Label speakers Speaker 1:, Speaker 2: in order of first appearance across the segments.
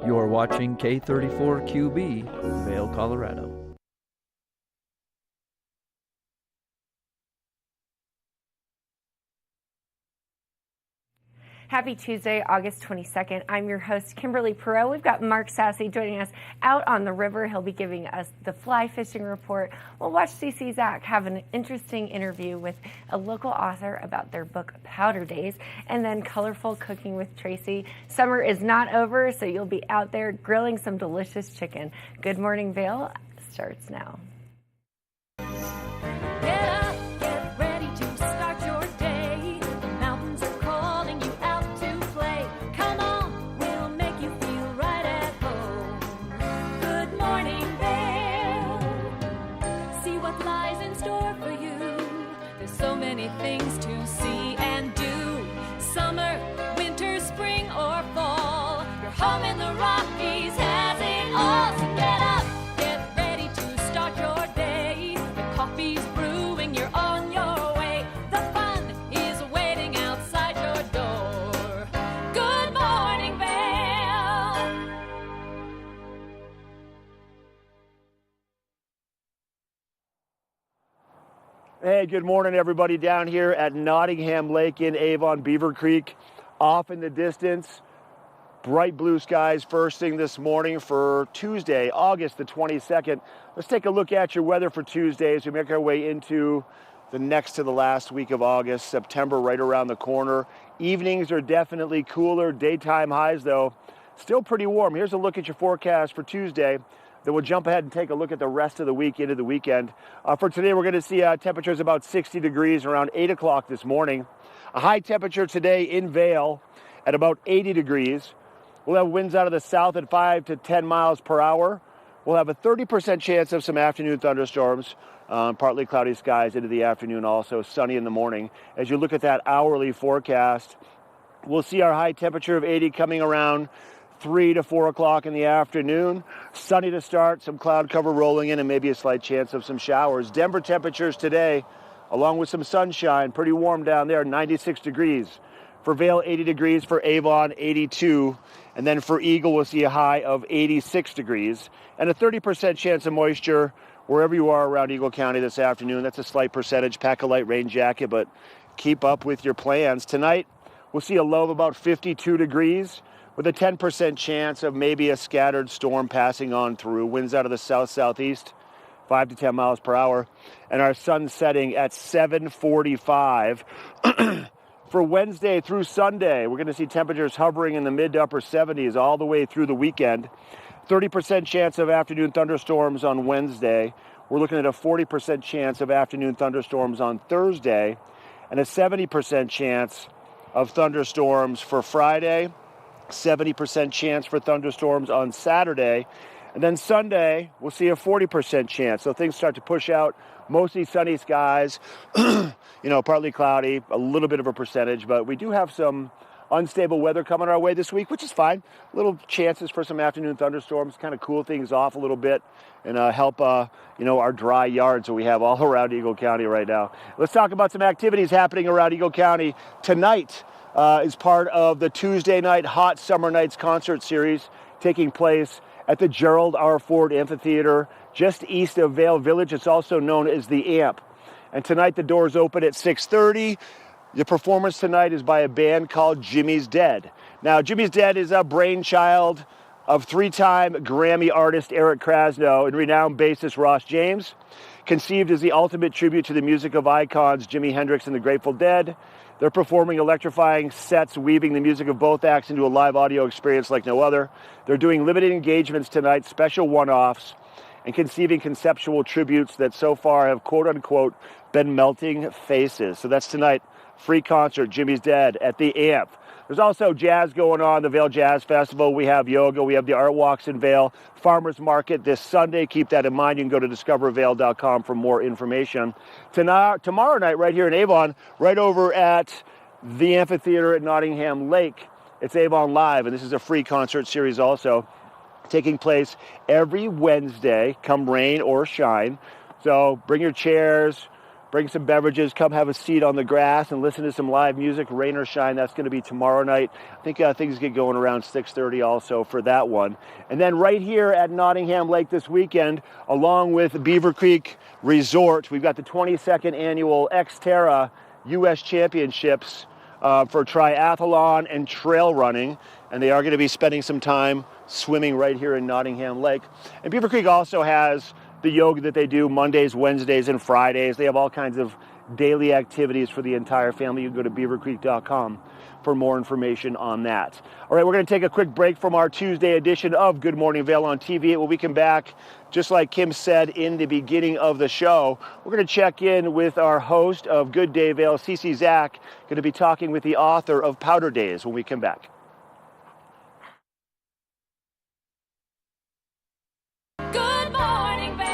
Speaker 1: You're watching K34QB, Vail, Colorado.
Speaker 2: Happy Tuesday, August 22nd. I'm your host, Kimberly Perot. We've got Mark Sassy joining us out on the river. He'll be giving us the fly fishing report. We'll watch CC Zach have an interesting interview with a local author about their book, Powder Days, and then colorful cooking with Tracy. Summer is not over, so you'll be out there grilling some delicious chicken. Good Morning Vail starts now.
Speaker 3: Things to see and do. Summer, winter, spring, or fall. Your home in the Rockies has it all. So get up, get ready to start your day. The coffee's brewing, you're on your way. The fun is waiting outside your door. Good morning, Vail.
Speaker 4: Hey, good morning, everybody down here at Nottingham Lake in Avon, Beaver Creek. Off in the distance, bright blue skies first thing this morning for Tuesday, August the 22nd. Let's take a look at your weather for Tuesday as we make our way into the next to the last week of August. September right around the corner. Evenings are definitely cooler. Daytime highs, though, still pretty warm. Here's a look at your forecast for Tuesday. Then we'll jump ahead and take a look at the rest of the week into the weekend. For today, we're going to see temperatures about 60 degrees around 8 o'clock this morning. A high temperature today in Vail at about 80 degrees. We'll have winds out of the south at 5 to 10 miles per hour. We'll have a 30% chance of some afternoon thunderstorms, partly cloudy skies into the afternoon, also sunny in the morning. As you look at that hourly forecast, we'll see our high temperature of 80 coming around 3 to 4 o'clock in the afternoon. Sunny to start, some cloud cover rolling in, and maybe a slight chance of some showers. Denver temperatures today, along with some sunshine, pretty warm down there, 96 degrees. For Vail, 80 degrees. For Avon, 82. And then for Eagle, we'll see a high of 86 degrees. And a 30% chance of moisture wherever you are around Eagle County this afternoon. That's a slight percentage. Pack a light rain jacket, but keep up with your plans. Tonight, we'll see a low of about 52 degrees. With a 10% chance of maybe a scattered storm passing on through. Winds out of the south-southeast, 5 to 10 miles per hour. And our sun setting at 7:45. For Wednesday through Sunday, we're going to see temperatures hovering in the mid to upper 70s all the way through the weekend. 30% chance of afternoon thunderstorms on Wednesday. We're looking at a 40% chance of afternoon thunderstorms on Thursday. And a 70% chance of thunderstorms for Friday. 70% chance for thunderstorms on Saturday. And then Sunday, we'll see a 40% chance. So things start to push out. Mostly sunny skies, partly cloudy, a little bit of a percentage. But we do have some unstable weather coming our way this week, which is fine. Little chances for some afternoon thunderstorms, kind of cool things off a little bit and help, our dry yards that we have all around Eagle County right now. Let's talk about some activities happening around Eagle County tonight. Is part of the Tuesday night Hot Summer Nights concert series taking place at the Gerald R. Ford Amphitheater just east of Vail Village. It's also known as the Amp. And tonight the doors open at 6:30. The performance tonight is by a band called Jimmy's Dead. Now, Jimmy's Dead is a brainchild of three-time Grammy artist Eric Krasno and renowned bassist Ross James. Conceived as the ultimate tribute to the music of icons Jimi Hendrix and the Grateful Dead. They're performing electrifying sets, weaving the music of both acts into a live audio experience like no other. They're doing limited engagements tonight, special one-offs, and conceiving conceptual tributes that so far have, quote-unquote, been melting faces. So that's tonight, free concert, Jimmy's Dead at the Amp. There's also jazz going on, the Vail Jazz Festival. We have yoga. We have the art walks in Vail. Farmers Market this Sunday. Keep that in mind. You can go to discovervail.com for more information. Tomorrow night, right here in Avon, right over at the amphitheater at Nottingham Lake, it's Avon Live, and this is a free concert series also, taking place every Wednesday, come rain or shine. So bring your chairs, bring some beverages, come have a seat on the grass and listen to some live music, rain or shine. That's going to be tomorrow night. I think things get going around 6:30 also for that one. And then right here at Nottingham Lake this weekend, along with Beaver Creek Resort, we've got the 22nd annual Xterra U.S. Championships for triathlon and trail running. And they are going to be spending some time swimming right here in Nottingham Lake. And Beaver Creek also has the yoga that they do Mondays, Wednesdays, and Fridays. They have all kinds of daily activities for the entire family. You can go to beavercreek.com for more information on that. All right, we're going to take a quick break from our Tuesday edition of Good Morning Vail on TV8. When we come back, just like Kim said in the beginning of the show, we're going to check in with our host of Good Day Vail, Cece Zach, going to be talking with the author of Powder Days when we come back.
Speaker 3: Good morning, Vail.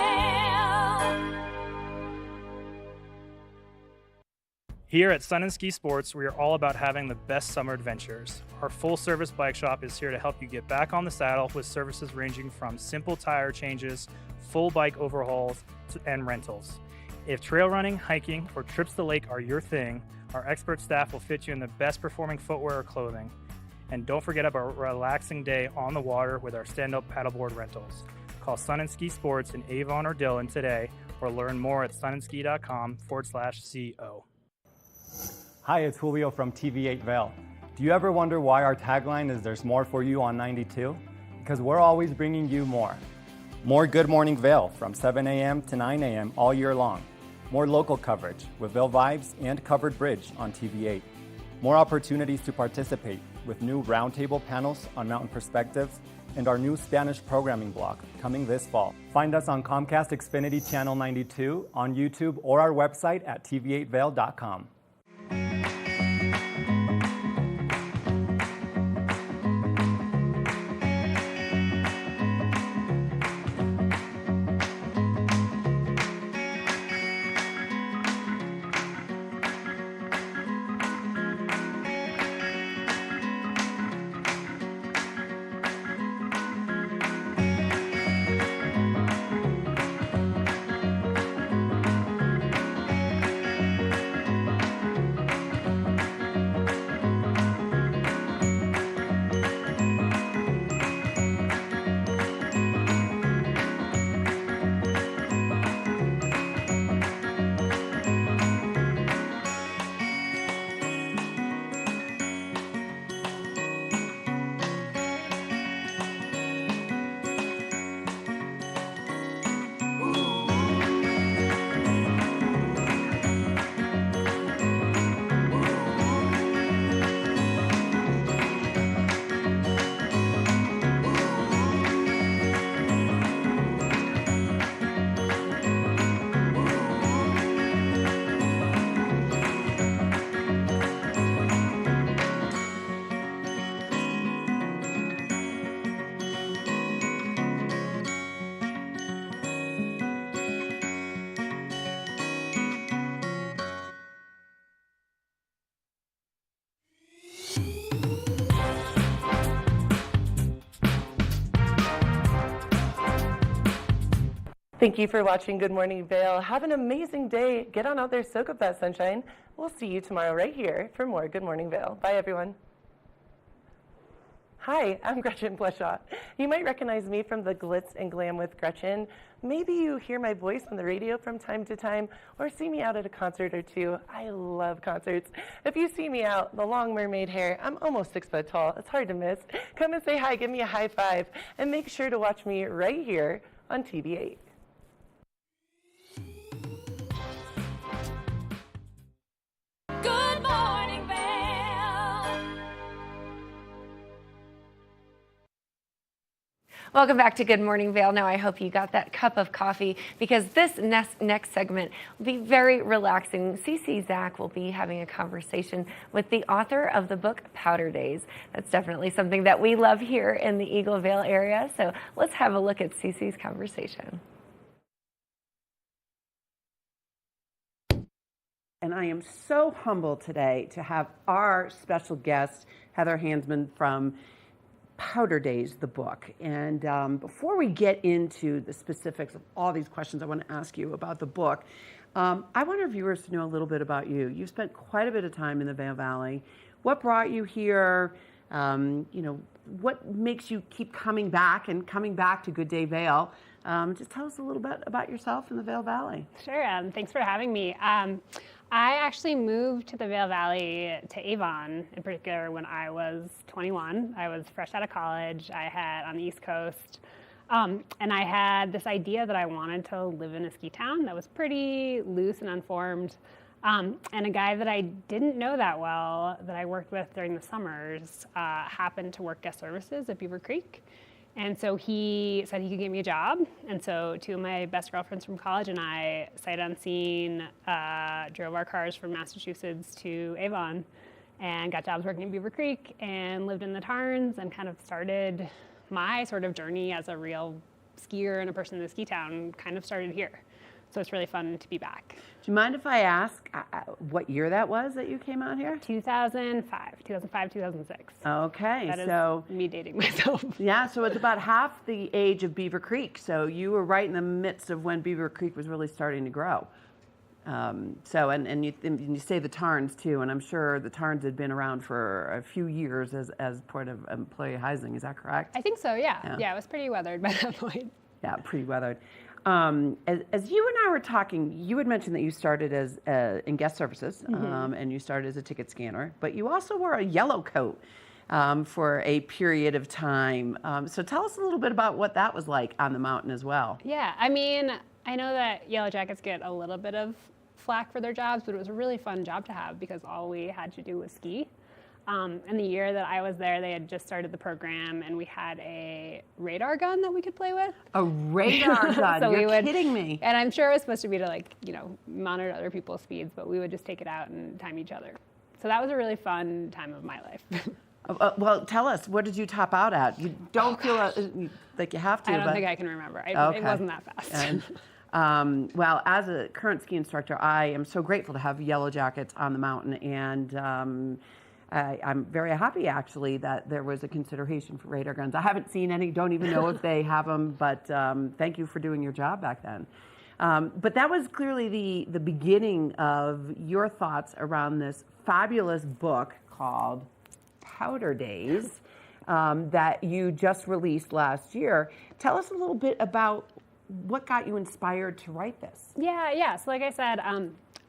Speaker 5: Here at Sun and Ski Sports, we are all about having the best summer adventures. Our full-service bike shop is here to help you get back on the saddle with services ranging from simple tire changes, full bike overhauls, and rentals. If trail running, hiking, or trips to the lake are your thing, our expert staff will fit you in the best performing footwear or clothing. And don't forget about a relaxing day on the water with our stand-up paddleboard rentals. Call Sun and Ski Sports in Avon or Dillon today, or learn more at sunandski.com/CO.
Speaker 6: Hi, it's Julio from TV8 Vail. Do you ever wonder why our tagline is "There's more for you on 92"? Because we're always bringing you more. More Good Morning Vail from 7 a.m. to 9 a.m. all year long. More local coverage with Vail Vibes and Covered Bridge on TV8. More opportunities to participate with new roundtable panels on mountain perspectives and our new Spanish programming block coming this fall. Find us on Comcast Xfinity Channel 92, on YouTube, or our website at tv8vail.com.
Speaker 7: Thank you for watching Good Morning Vail. Have an amazing day. Get on out there, soak up that sunshine. We'll see you tomorrow right here for more Good Morning Vail. Bye, everyone. Hi, I'm Gretchen Bleshaw. You might recognize me from the Glitz and Glam with Gretchen. Maybe you hear my voice on the radio from time to time or see me out at a concert or two. I love concerts. If you see me out, the long mermaid hair, I'm almost 6 foot tall. It's hard to miss. Come and say hi, give me a high five, and make sure to watch me right here on TV8.
Speaker 3: Good morning, Vail.
Speaker 2: Welcome back to Good Morning Vail. Now I hope you got that cup of coffee because this next segment will be very relaxing. Cece Zach will be having a conversation with the author of the book Powder Days. That's definitely something that we love here in the Eagle Vail area. So let's have a look at Cece's conversation.
Speaker 8: And I am so humbled today to have our special guest, Heather Hansman from Powder Days, the book. And before we get into the specifics of all these questions I want to ask you about the book, I want our viewers to know a little bit about you. You spent quite a bit of time in the Vail Valley. What brought you here? What makes you keep coming back to Good Day Vail? Just tell us a little bit about yourself in the Vail Valley.
Speaker 9: Sure. Thanks for having me. I actually moved to the Vail Valley, to Avon in particular, when I was 21. I was fresh out of college. I had on the East Coast. And I had this idea that I wanted to live in a ski town that was pretty loose and unformed. And a guy that I didn't know that well, that I worked with during the summers, happened to work guest services at Beaver Creek. And so he said he could get me a job. And so two of my best girlfriends from college and I, sight unseen, drove our cars from Massachusetts to Avon and got jobs working at Beaver Creek and lived in the Tarns and kind of started my sort of journey as a real skier and a person in the ski town kind of started here. So it's really fun to be back.
Speaker 8: Do you mind if I ask what year that was that you came out here?
Speaker 9: 2005, 2006.
Speaker 8: Okay,
Speaker 9: That
Speaker 8: so
Speaker 9: is me dating myself.
Speaker 8: yeah, so it's about half the age of Beaver Creek. So you were right in the midst of when Beaver Creek was really starting to grow. And you say the Tarns too, and I'm sure the Tarns had been around for a few years as part of employee housing. Is that correct?
Speaker 9: I think so, yeah. Yeah, it was pretty weathered by that point.
Speaker 8: Yeah, pretty weathered. As you and I were talking, you had mentioned that you started as in guest services, and you started as a ticket scanner, but you also wore a yellow coat for a period of time. So tell us a little bit about what that was like on the mountain as well.
Speaker 9: Yeah, I mean, I know that Yellow Jackets get a little bit of flack for their jobs, but it was a really fun job to have because all we had to do was ski. And the year that I was there, they had just started the program, and we had a radar gun that we could play with.
Speaker 8: A radar gun?
Speaker 9: So
Speaker 8: You're kidding me.
Speaker 9: And I'm sure it was supposed to be to monitor other people's speeds, but we would just take it out and time each other. So that was a really fun time of my life.
Speaker 8: Well, tell us, what did you top out at? You don't feel like you have to.
Speaker 9: I don't think I can remember. It wasn't that fast.
Speaker 8: And, well, as a current ski instructor, I am so grateful to have Yellow Jackets on the mountain, and I'm very happy, actually, that there was a consideration for radar guns. I haven't seen any, don't even know if they have them, but thank you for doing your job back then. But that was clearly the beginning of your thoughts around this fabulous book called Powder Days that you just released last year. Tell us a little bit about what got you inspired to write this.
Speaker 9: Yeah. So like I said,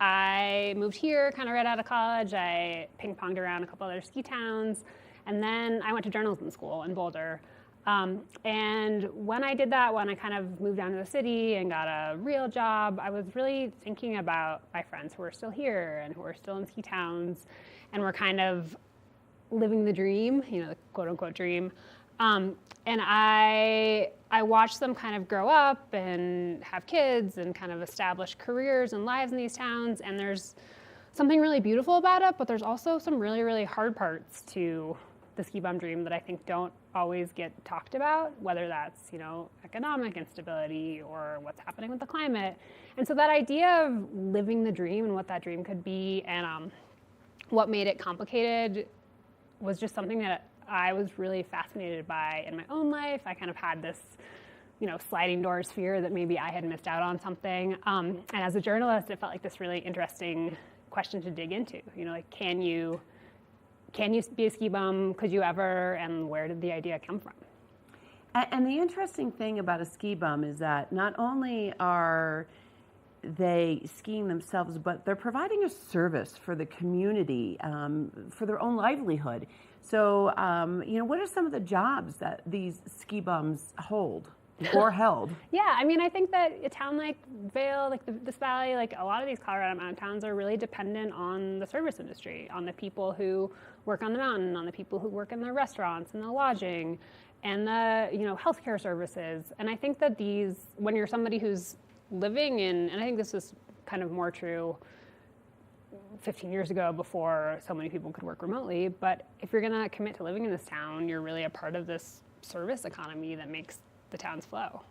Speaker 9: I moved here kind of right out of college. I ping-ponged around a couple other ski towns, and then I went to journalism school in Boulder. And when I did that, when I kind of moved down to the city and got a real job, I was really thinking about my friends who are still here and who are still in ski towns and were kind of living the dream, the quote-unquote dream. And I watched them kind of grow up and have kids and kind of establish careers and lives in these towns. And there's something really beautiful about it, but there's also some really, really hard parts to the ski bum dream that I think don't always get talked about, whether that's, economic instability or what's happening with the climate. And so that idea of living the dream and what that dream could be and what made it complicated was just something that I was really fascinated by in my own life. I kind of had this, sliding doors fear that maybe I had missed out on something. And as a journalist, it felt like this really interesting question to dig into. Can you be a ski bum? Could you ever? And where did the idea come from?
Speaker 8: And the interesting thing about a ski bum is that not only are they skiing themselves, but they're providing a service for the community, for their own livelihood. So, what are some of the jobs that these ski bums hold or held?
Speaker 9: Yeah, I think that a town like Vail, like this valley, like a lot of these Colorado mountain towns are really dependent on the service industry, on the people who work on the mountain, on the people who work in the restaurants and the lodging and the, healthcare services. And I think that when you're somebody who's living in, and I think this was kind of more true 15 years ago before so many people could work remotely, but if you're going to commit to living in this town, you're really a part of this service economy that makes the towns flow.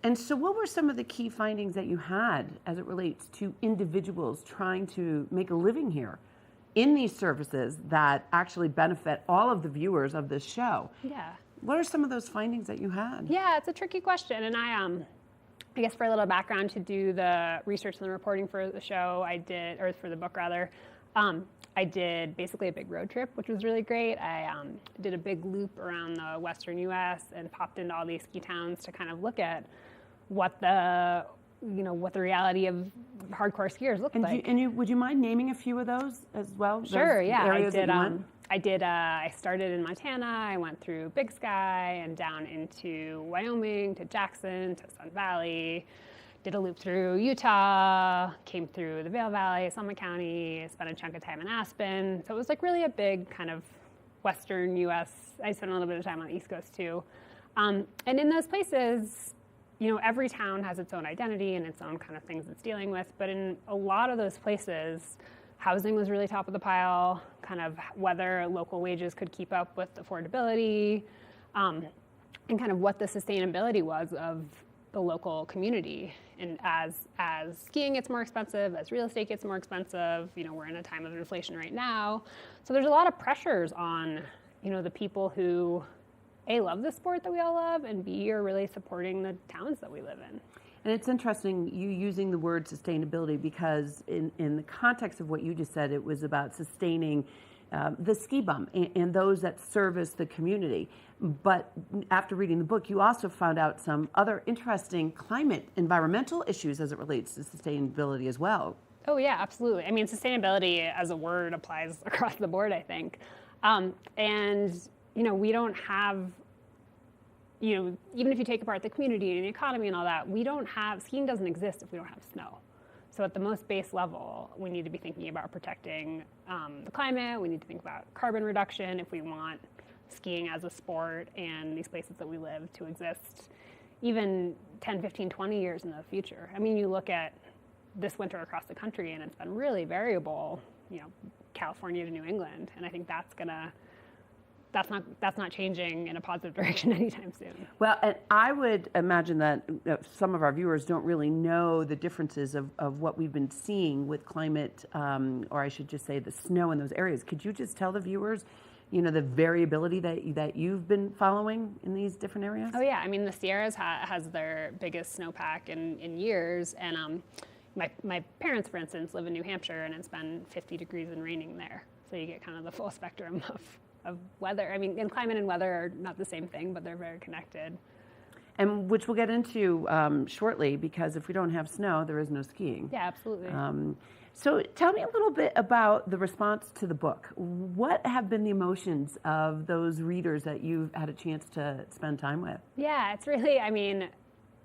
Speaker 8: And so what were some of the key findings that you had as it relates to individuals trying to make a living here in these services that actually benefit all of the viewers of this show?
Speaker 9: Yeah.
Speaker 8: What are some of those findings that you had?
Speaker 9: Yeah, it's a tricky question. And I guess for a little background, to do the research and the reporting for the show, or for the book rather, I did basically a big road trip, which was really great. I did a big loop around the western U.S. and popped into all these ski towns to kind of look at what the reality of hardcore skiers looked like.
Speaker 8: Would you mind naming a few of those as well?
Speaker 9: Sure, yeah.
Speaker 8: Areas that you went?
Speaker 9: I started in Montana. I went through Big Sky and down into Wyoming to Jackson to Sun Valley. Did a loop through Utah, came through the Vail Valley, Summit County, spent a chunk of time in Aspen. So it was like really a big kind of western U.S. I spent a little bit of time on the East Coast too. And in those places, every town has its own identity and its own kind of things it's dealing with. But in a lot of those places, housing was really top of the pile, kind of whether local wages could keep up with affordability, and kind of what the sustainability was of the local community. And as skiing gets more expensive, as real estate gets more expensive, we're in a time of inflation right now. So there's a lot of pressures on, the people who, A, love the sport that we all love, and B, are really supporting the towns that we live in.
Speaker 8: And it's interesting you using the word sustainability, because in the context of what you just said, it was about sustaining the ski bum and those that service the community. But after reading the book, you also found out some other interesting environmental issues as it relates to sustainability as well.
Speaker 9: Oh yeah, absolutely. I mean, sustainability as a word applies across the board, I think. And we don't have, even if you take apart the community and the economy and all that, skiing doesn't exist if we don't have snow. So at the most base level, we need to be thinking about protecting the climate. We need to think about carbon reduction if we want skiing as a sport and these places that we live to exist even 10, 15, 20 years in the future. I mean, you look at this winter across the country and it's been really variable, California to New England. And I think that's not changing in a positive direction anytime soon.
Speaker 8: Well, and I would imagine that some of our viewers don't really know the differences of what we've been seeing with climate, or I should just say the snow in those areas. Could you just tell the viewers, the variability that you've been following in these different areas?
Speaker 9: Oh yeah, I mean the Sierras has their biggest snowpack in years, and my parents, for instance, live in New Hampshire, and it's been 50 degrees and raining there, so you get kind of the full spectrum of weather. I mean, and climate and weather are not the same thing, but they're very connected.
Speaker 8: And which we'll get into shortly, because if we don't have snow, there is no skiing.
Speaker 9: Yeah, absolutely.
Speaker 8: So tell me a little bit about the response to the book. What have been the emotions of those readers that you've had a chance to spend time with?
Speaker 9: Yeah, it's really,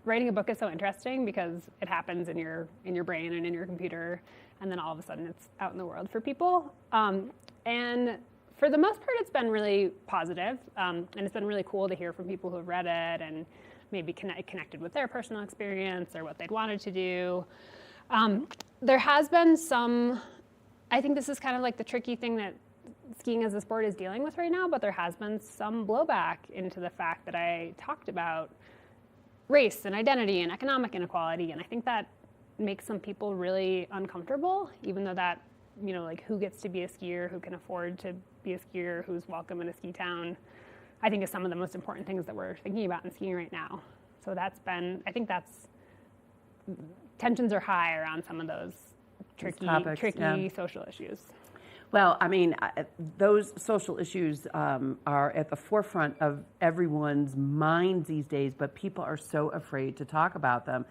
Speaker 9: writing a book is so interesting because it happens in your brain and in your computer, and then all of a sudden it's out in the world for people. And for the most part, it's been really positive, and it's been really cool to hear from people who have read it and maybe connected with their personal experience or what they'd wanted to do. There has been I think this is kind of like the tricky thing that skiing as a sport is dealing with right now, but there has been some blowback into the fact that I talked about race and identity and economic inequality, and I think that makes some people really uncomfortable, even though that, who gets to be a skier, who can afford to be a skier, who's welcome in a ski town, I think is some of the most important things that we're thinking about in skiing right now. So tensions are high around some of those tricky social issues.
Speaker 8: Well, those social issues are at the forefront of everyone's minds these days, but people are so afraid to talk about them.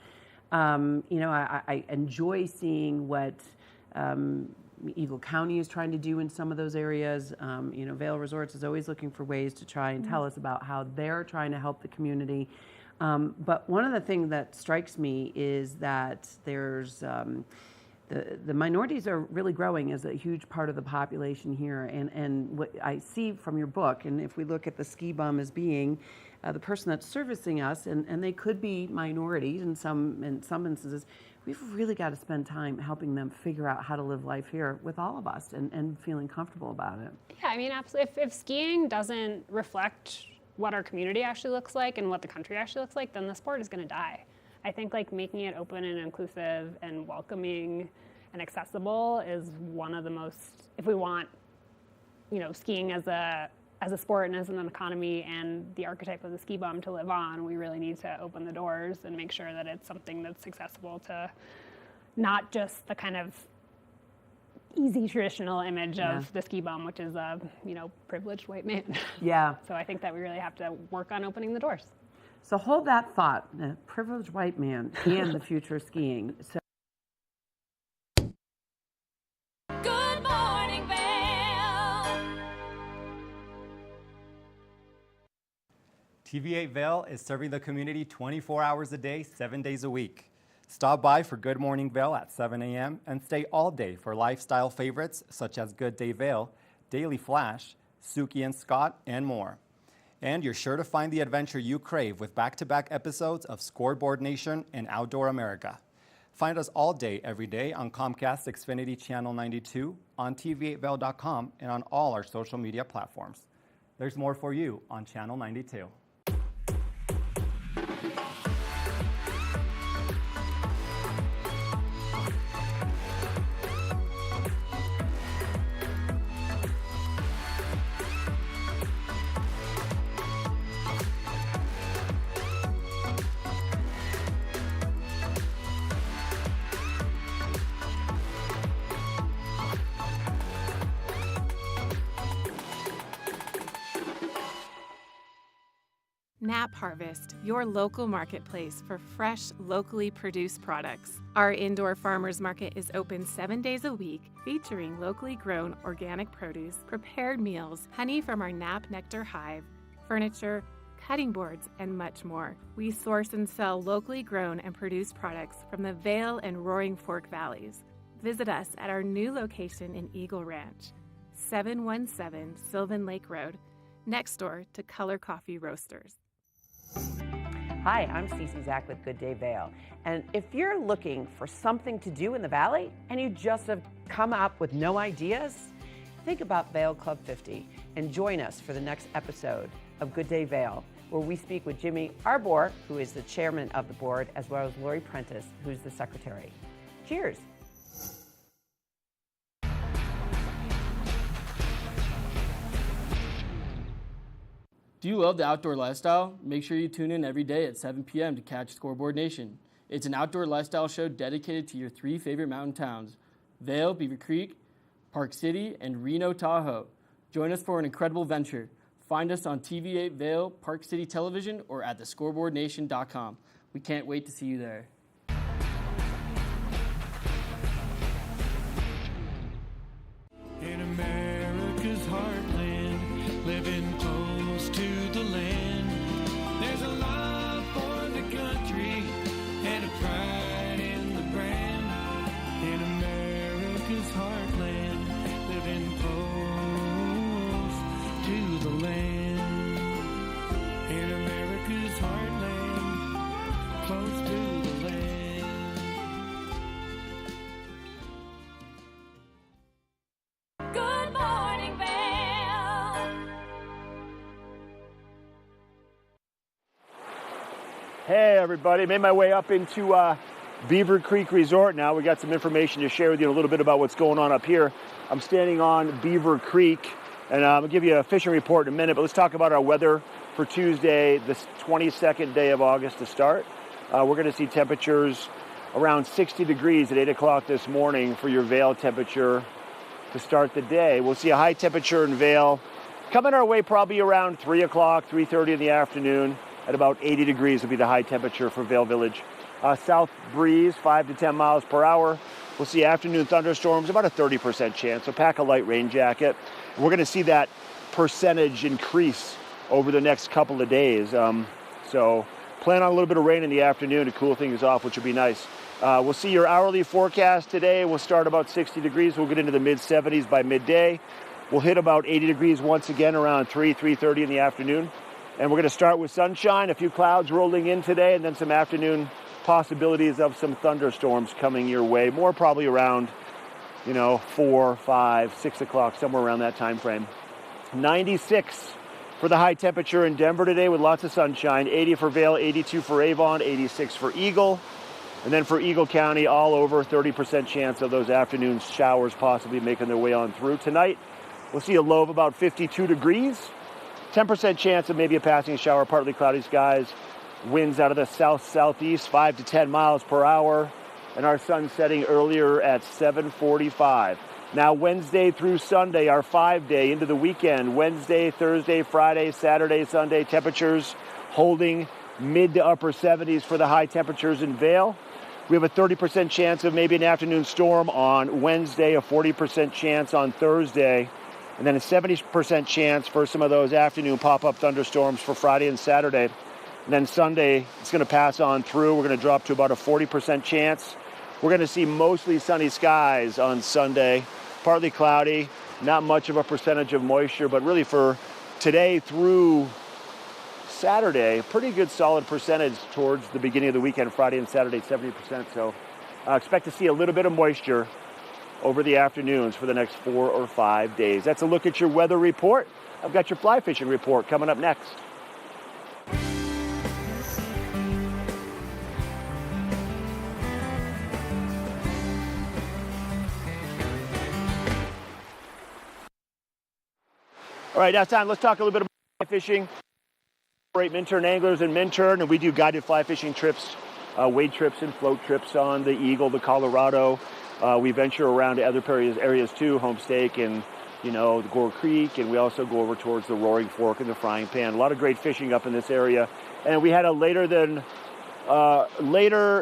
Speaker 8: I enjoy seeing what Eagle County is trying to do in some of those areas. Vail Resorts is always looking for ways to try and tell us about how they're trying to help the community. But one of the things that strikes me is that there's the minorities are really growing as a huge part of the population here. And what I see from your book, and if we look at the ski bum as being the person that's servicing us, and they could be minorities in some instances, we've really got to spend time helping them figure out how to live life here with all of us and feeling comfortable about it.
Speaker 9: Yeah, absolutely. If skiing doesn't reflect what our community actually looks like and what the country actually looks like, then the sport is going to die. I think making it open and inclusive and welcoming and accessible is one of the most, if we want, skiing as a as a sport and as an economy and the archetype of the ski bum to live on, we really need to open the doors and make sure that it's something that's accessible to not just the kind of easy traditional image of the ski bum, which is a, privileged white man.
Speaker 8: Yeah.
Speaker 9: So I think that we really have to work on opening the doors.
Speaker 8: So hold that thought, the privileged white man and the future of skiing. So
Speaker 3: Good morning, Vail.
Speaker 6: TV8 Vail is serving the community 24 hours a day, 7 days a week. Stop by for Good Morning Vail at 7 a.m. and stay all day for lifestyle favorites such as Good Day Vail, Daily Flash, Suki and Scott, and more. And you're sure to find the adventure you crave with back-to-back episodes of Scoreboard Nation and Outdoor America. Find us all day, every day on Comcast Xfinity Channel 92, on TV8Vail.com, and on all our social media platforms. There's more for you on Channel 92.
Speaker 10: Nap Harvest, your local marketplace for fresh, locally produced products. Our indoor farmers market is open 7 days a week, featuring locally grown organic produce, prepared meals, honey from our Nap Nectar hive, furniture, cutting boards, and much more. We source and sell locally grown and produced products from the Vail and Roaring Fork Valleys. Visit us at our new location in Eagle Ranch, 717 Sylvan Lake Road, next door to Color Coffee Roasters.
Speaker 8: hi, I'm Cece Zach with Good Day Vail. And if you're looking for something to do in the Valley and you just have come up with no ideas, think about Vail Club 50 and join us for the next episode of Good Day Vail, where we speak with Jimmy Arbor, who is the chairman of the board, as well as Lori Prentice, who's the secretary. Cheers.
Speaker 11: Do you love the outdoor lifestyle? Make sure you tune in every day at 7 p.m. to catch Scoreboard Nation. It's an outdoor lifestyle show dedicated to your three favorite mountain towns, Vail, Beaver Creek, Park City, and Reno, Tahoe. Join us for an incredible venture. Find us on TV8 Vail, Park City Television, or at thescoreboardnation.com. We can't wait to see you there.
Speaker 12: In America's heartland, living close to the land, there's a love for the country and a pride in the brand. In America's heartland, living close to the land. In America's heartland, close to the land.
Speaker 3: Good morning, Vail.
Speaker 4: Hey everybody, made my way up into Beaver Creek Resort now. We got some information to share with you, a little bit about what's going on up here. I'm standing on Beaver Creek, and I'll give you a fishing report in a minute, but let's talk about our weather for Tuesday, the 22nd day of August to start. We're going to see temperatures around 60 degrees at 8 o'clock this morning for your Vail temperature to start the day. We'll see a high temperature in Vail coming our way probably around 3 o'clock, 3:30 in the afternoon. At about 80 degrees will be the high temperature for Vail Village. South breeze, 5 to 10 miles per hour. We'll see afternoon thunderstorms, about a 30% chance, so pack a light rain jacket. We're going to see that percentage increase over the next couple of days. So plan on a little bit of rain in the afternoon to cool things off, which would be nice. We'll see your hourly forecast today. We'll start about 60 degrees. We'll get into the mid-70s by midday. We'll hit about 80 degrees once again around 3:30 in the afternoon. And we're going to start with sunshine, a few clouds rolling in today, and then some afternoon possibilities of some thunderstorms coming your way. More probably around, 4, 5, 6 o'clock, somewhere around that time frame. 96 for the high temperature in Denver today with lots of sunshine. 80 for Vail, 82 for Avon, 86 for Eagle. And then for Eagle County, all over, 30% chance of those afternoon showers possibly making their way on through. Tonight, we'll see a low of about 52 degrees. 10% chance of maybe a passing shower, partly cloudy skies. Winds out of the south-southeast, 5 to 10 miles per hour. And our sun setting earlier at 7:45. Now Wednesday through Sunday, our 5-day into the weekend. Wednesday, Thursday, Friday, Saturday, Sunday, temperatures holding mid to upper 70s for the high temperatures in Vail. We have a 30% chance of maybe an afternoon storm on Wednesday, a 40% chance on Thursday, and then a 70% chance for some of those afternoon pop-up thunderstorms for Friday and Saturday. And then Sunday, it's going to pass on through. We're going to drop to about a 40% chance. We're going to see mostly sunny skies on Sunday, partly cloudy, not much of a percentage of moisture, but really for today through Saturday, pretty good solid percentage towards the beginning of the weekend, Friday and Saturday, 70%. So expect to see a little bit of moisture over the afternoons for the next 4 or 5 days. That's a look at your weather report. I've got your fly fishing report coming up next. All right, now it's time. Let's talk a little bit about fly fishing. Minturn anglers in Minturn, and we do guided fly fishing trips, wade trips and float trips on the Eagle, the Colorado. We venture around to other areas too, Homestake and the Gore Creek, and we also go over towards the Roaring Fork and the Frying Pan. A lot of great fishing up in this area, and we had a later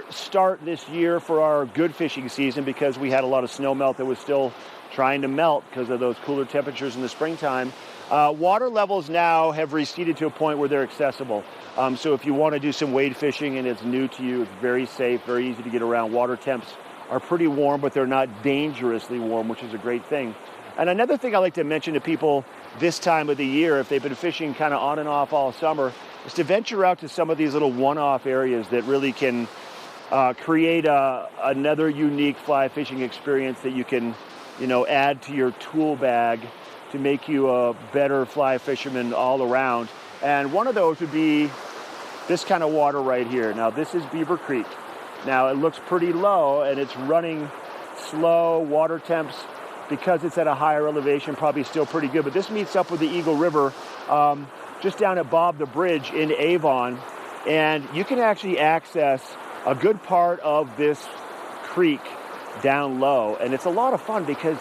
Speaker 4: start this year for our good fishing season because we had a lot of snow melt that was still trying to melt because of those cooler temperatures in the springtime. Water levels now have receded to a point where they're accessible. So if you want to do some wade fishing and it's new to you, it's very safe, very easy to get around. Water temps are pretty warm, but they're not dangerously warm, which is a great thing. And another thing I like to mention to people this time of the year, if they've been fishing kind of on and off all summer, is to venture out to some of these little one-off areas that really can create another unique fly fishing experience that you can, add to your tool bag to make you a better fly fisherman all around. And one of those would be this kind of water right here. Now this is Beaver Creek. Now it looks pretty low and it's running slow. Water temps, because it's at a higher elevation, probably still pretty good. But this meets up with the Eagle River just down at Bob the Bridge in Avon. And you can actually access a good part of this creek down low. And it's a lot of fun because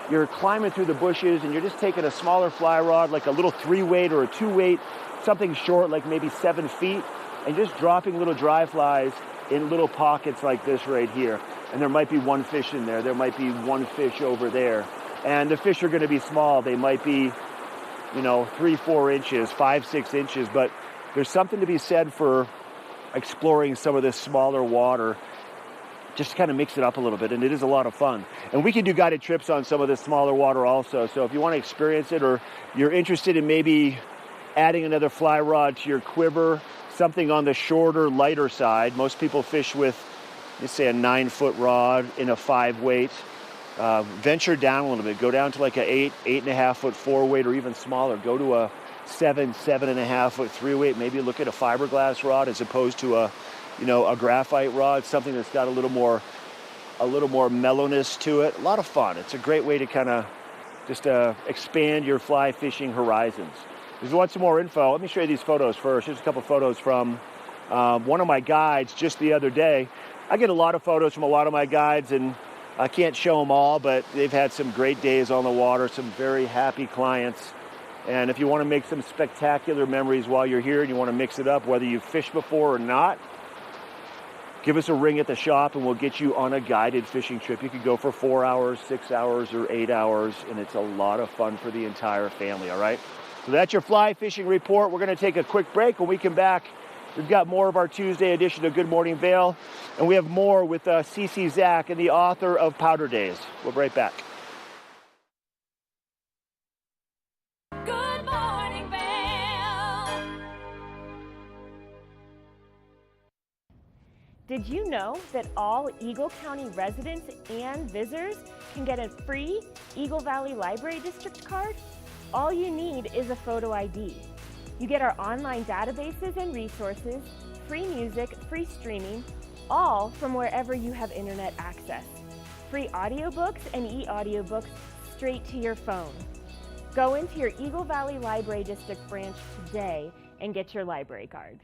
Speaker 4: you're climbing through the bushes and you're just taking a smaller fly rod, like a little 3-weight or a 2-weight, something short, like maybe 7 feet, and just dropping little dry flies in little pockets like this right here. And there might be one fish in there. There might be one fish over there. And the fish are going to be small. They might be, 3-4 inches, 5-6 inches. But there's something to be said for exploring some of this smaller water. Just kind of mix it up a little bit, and it is a lot of fun. And we can do guided trips on some of this smaller water also. So if you want to experience it, or you're interested in maybe adding another fly rod to your quiver, something on the shorter, lighter side. Most people fish with, let's say, a 9-foot rod in a 5-weight. Venture down a little bit. Go down to like a 8.5-foot 4-weight, or even smaller. Go to a 7.5-foot 3-weight. Maybe look at a fiberglass rod as opposed to a graphite rod, something that's got a little more mellowness to it. A lot of fun. It's a great way to kind of just expand your fly fishing horizons. If you want some more info, let me show you these photos first. Here's a couple photos from one of my guides just the other day. I get a lot of photos from a lot of my guides, and I can't show them all, but they've had some great days on the water, some very happy clients. And if you want to make some spectacular memories while you're here and you want to mix it up, whether you've fished before or not, give us a ring at the shop and we'll get you on a guided fishing trip. You could go for 4 hours, 6 hours, or 8 hours, and it's a lot of fun for the entire family, all right? So that's your fly fishing report. We're going to take a quick break. When we come back, we've got more of our Tuesday edition of Good Morning Vail, and we have more with CC Zach and the author of Powder Days. We'll be right back.
Speaker 3: Good morning, Vail.
Speaker 13: Did you know that all Eagle County residents and visitors can get a free Eagle Valley Library District card? All you need is a photo ID. You get our online databases and resources, free music, free streaming, all from wherever you have internet access. Free audiobooks and e-audiobooks straight to your phone. Go into your Eagle Valley Library District branch today and get your library card.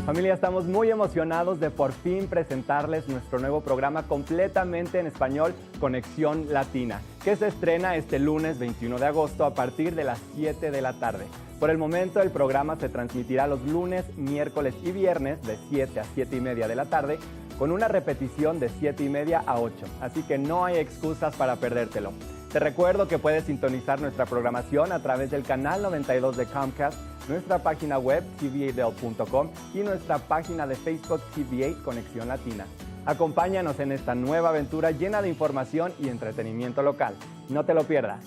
Speaker 6: Familia, estamos muy emocionados de por fin presentarles nuestro nuevo programa completamente en español, Conexión Latina, que se estrena este lunes 21 de agosto a partir de las 7 de la tarde. Por el momento, el programa se transmitirá los lunes, miércoles y viernes de 7 a 7 y media de la tarde, con una repetición de 7 y media a 8, así que no hay excusas para perdértelo. Te recuerdo que puedes sintonizar nuestra programación a través del canal 92 de Comcast, nuestra página web tva.com y nuestra página de Facebook TVA Conexión Latina. Acompáñanos en esta nueva aventura llena de información y entretenimiento local. No te lo pierdas.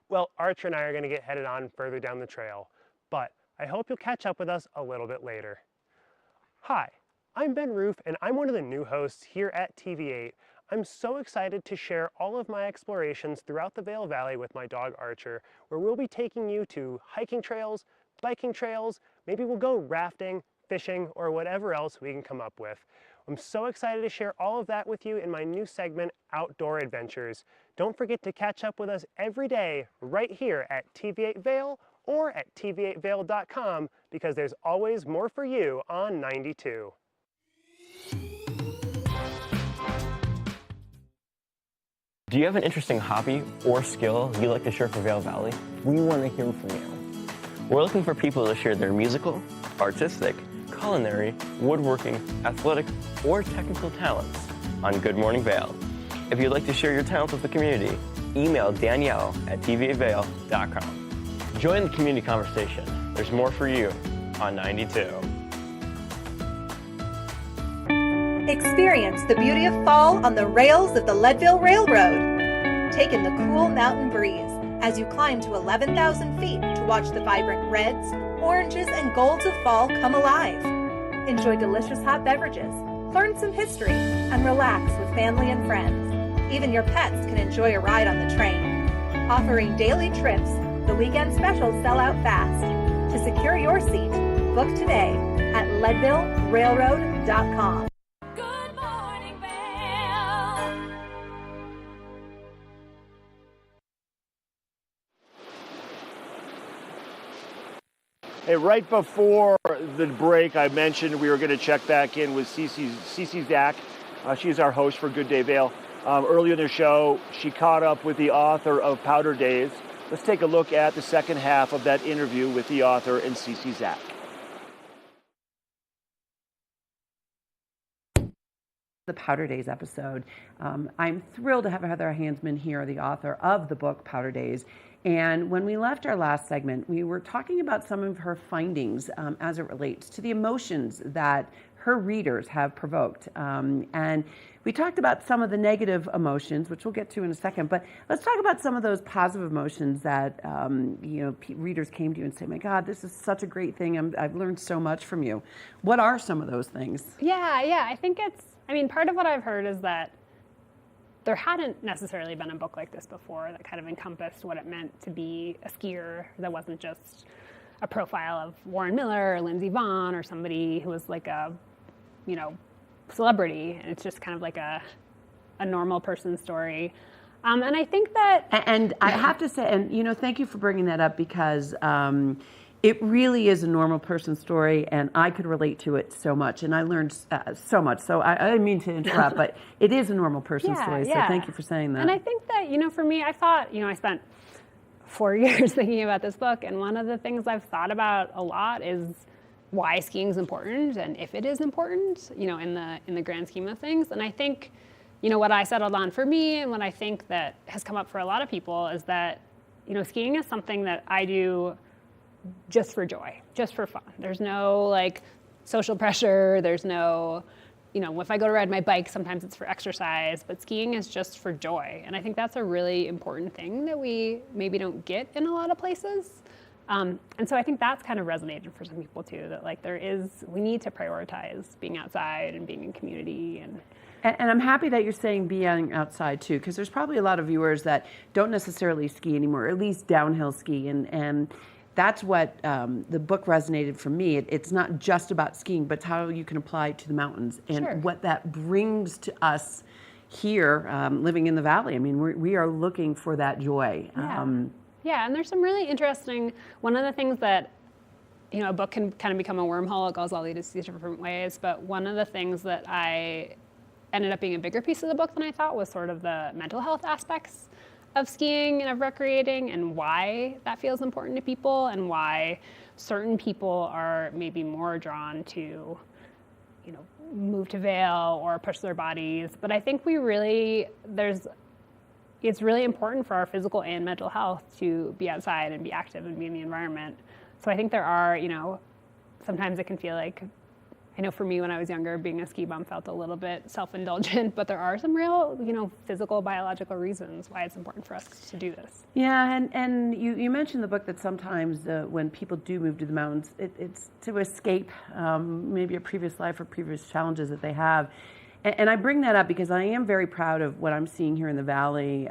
Speaker 14: Well, Archer and I are going to get headed on further down the trail, but I hope you'll catch up with us a little bit later. Hi, I'm Ben Roof, and I'm one of the new hosts here at TV8. I'm so excited to share all of my explorations throughout the Vail Valley with my dog Archer, where we'll be taking you to hiking trails, biking trails, maybe we'll go rafting, fishing, or whatever else we can come up with. I'm so excited to share all of that with you in my new segment, Outdoor Adventures. Don't forget to catch up with us every day right here at TV8 Vail or at tv8vail.com, because there's always more for you on 92.
Speaker 15: Do you have an interesting hobby or skill you'd like to share for Vail Valley? We want to hear from you. We're looking for people to share their musical, artistic, culinary, woodworking, athletic, or technical talents on Good Morning Vail. If you'd like to share your talents with the community, email Danielle at tva8vail.com. Join the community conversation. There's more for you on 92.
Speaker 16: Experience the beauty of fall on the rails of the Leadville Railroad. Take in the cool mountain breeze as you climb to 11,000 feet to watch the vibrant reds, oranges, and golds of fall come alive. Enjoy delicious hot beverages, learn some history, and relax with family and friends. Even your pets can enjoy a ride on the train. Offering daily trips, the weekend specials sell out fast. To secure your seat, book today at leadvillerailroad.com.
Speaker 4: Hey, right before the break, I mentioned we were going to check back in with Cece Zach. She's our host for Good Day Vail. Earlier in the show, she caught up with the author of Powder Days. Let's take a look at the second half of that interview with the author and Cece Zach.
Speaker 8: The Powder Days episode. I'm thrilled to have Heather Hansman here, the author of the book Powder Days. And when we left our last segment, we were talking about some of her findings as it relates to the emotions that her readers have provoked. And we talked about some of the negative emotions, which we'll get to in a second, but let's talk about some of those positive emotions that readers came to you and say, my God, this is such a great thing. I've learned so much from you. What are some of those things?
Speaker 9: Yeah, I think part of what I've heard is that there hadn't necessarily been a book like this before that kind of encompassed what it meant to be a skier, that wasn't just a profile of Warren Miller or Lindsey Vonn or somebody who was like a, celebrity, and it's just kind of like a normal person story. And I think that...
Speaker 8: And I have to say, and thank you for bringing that up, because it really is a normal person story, and I could relate to it so much, and I learned so much. So I didn't mean to interrupt, but it is a normal person story, so thank you for saying that.
Speaker 9: And I think that, for me, I thought, I spent 4 years thinking about this book, and one of the things I've thought about a lot is why skiing is important, and if it is important, in the grand scheme of things. And I think, what I settled on for me, and what I think that has come up for a lot of people, is that, skiing is something that I do just for joy, just for fun. There's no social pressure. There's no, if I go to ride my bike, sometimes it's for exercise, but skiing is just for joy. And I think that's a really important thing that we maybe don't get in a lot of places. And so I think that's kind of resonated for some people too, that like we need to prioritize being outside and being in community.
Speaker 8: And I'm happy that you're saying being outside too, because there's probably a lot of viewers that don't necessarily ski anymore, or at least downhill ski. And that's what the book resonated for me. It's not just about skiing, but it's how you can apply it to the mountains and what that brings to us here living in the valley. I mean, we are looking for that joy.
Speaker 9: Yeah, and there's some really interesting, one of the things that, a book can kind of become a wormhole, it goes all these different ways, but one of the things that I ended up being a bigger piece of the book than I thought was sort of the mental health aspects of skiing and of recreating and why that feels important to people and why certain people are maybe more drawn to, move to Vail or push their bodies. But I think it's really important for our physical and mental health to be outside and be active and be in the environment. So I think there are, sometimes it can feel like, I know for me when I was younger, being a ski bum felt a little bit self-indulgent, but there are some real, physical, biological reasons why it's important for us to do this.
Speaker 8: Yeah, and you mentioned in the book that sometimes when people do move to the mountains, it's to escape maybe a previous life or previous challenges that they have. And I bring that up because I am very proud of what I'm seeing here in the Valley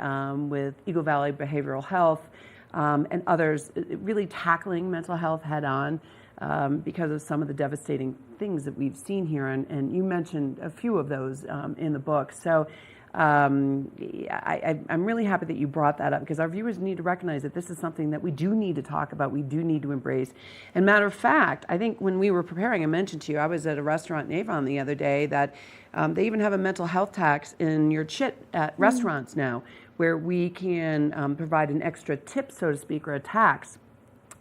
Speaker 8: with Eagle Valley Behavioral Health and others really tackling mental health head on. Because of some of the devastating things that we've seen here. And you mentioned a few of those in the book. So I'm really happy that you brought that up because our viewers need to recognize that this is something that we do need to talk about, we do need to embrace. And matter of fact, I think when we were preparing, I mentioned to you, I was at a restaurant in Avon the other day that they even have a mental health tax in your chit at restaurants now, where we can provide an extra tip, so to speak, or a tax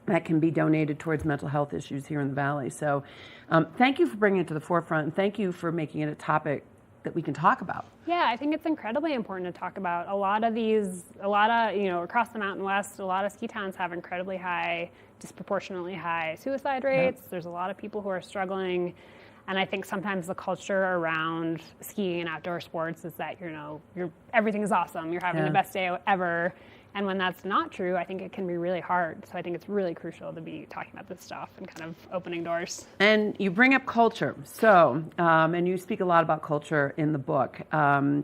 Speaker 8: that can be donated towards mental health issues here in the Valley. So thank you for bringing it to the forefront, and thank you for making it a topic that we can talk about.
Speaker 9: Yeah, I think it's incredibly important to talk about. A lot of, across the Mountain West, a lot of ski towns have incredibly high, disproportionately high suicide rates. Yep. There's a lot of people who are struggling. And I think sometimes the culture around skiing and outdoor sports is that, everything is awesome. You're having the best day ever. And when that's not true, I think it can be really hard. So I think it's really crucial to be talking about this stuff and kind of opening doors.
Speaker 8: And you bring up culture. So, and you speak a lot about culture in the book. And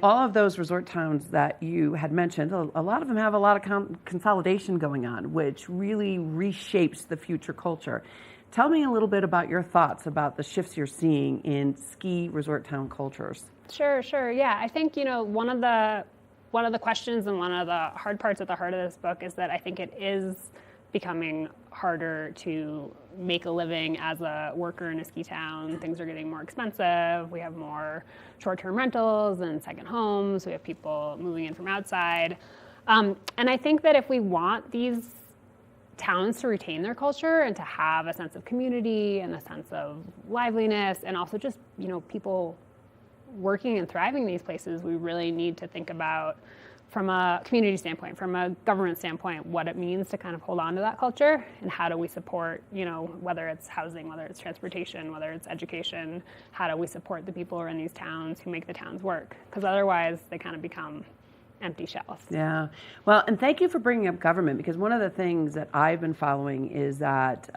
Speaker 8: all of those resort towns that you had mentioned, a lot of them have a lot of consolidation going on, which really reshapes the future culture. Tell me a little bit about your thoughts about the shifts you're seeing in ski resort town cultures.
Speaker 9: Sure. Yeah, I think, one of the questions and one of the hard parts at the heart of this book is that I think it is becoming harder to make a living as a worker in a ski town. Things are getting more expensive. We have more short-term rentals and second homes. We have people moving in from outside. And I think that if we want these towns to retain their culture and to have a sense of community and a sense of liveliness and also just, people working and thriving in these places, we really need to think about from a community standpoint, from a government standpoint, what it means to kind of hold on to that culture and how do we support, whether it's housing, whether it's transportation, whether it's education, how do we support the people who are in these towns who make the towns work? Because otherwise they kind of become empty shells.
Speaker 8: Yeah. Well, and thank you for bringing up government because one of the things that I've been following is that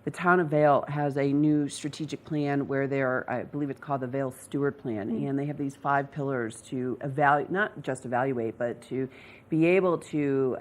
Speaker 8: the town of Vail has a new strategic plan where I believe it's called the Vail Steward Plan, and they have these 5 pillars to evaluate, not just evaluate, but to be able to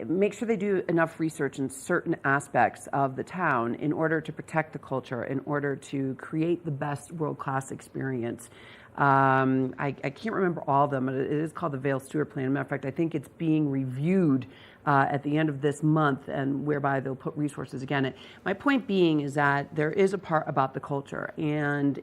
Speaker 8: make sure they do enough research in certain aspects of the town in order to protect the culture, in order to create the best world-class experience. I can't remember all of them, but it is called the Vail Steward Plan. As a matter of fact, I think it's being reviewed at the end of this month, and whereby they'll put resources again. My point being is that there is a part about the culture, and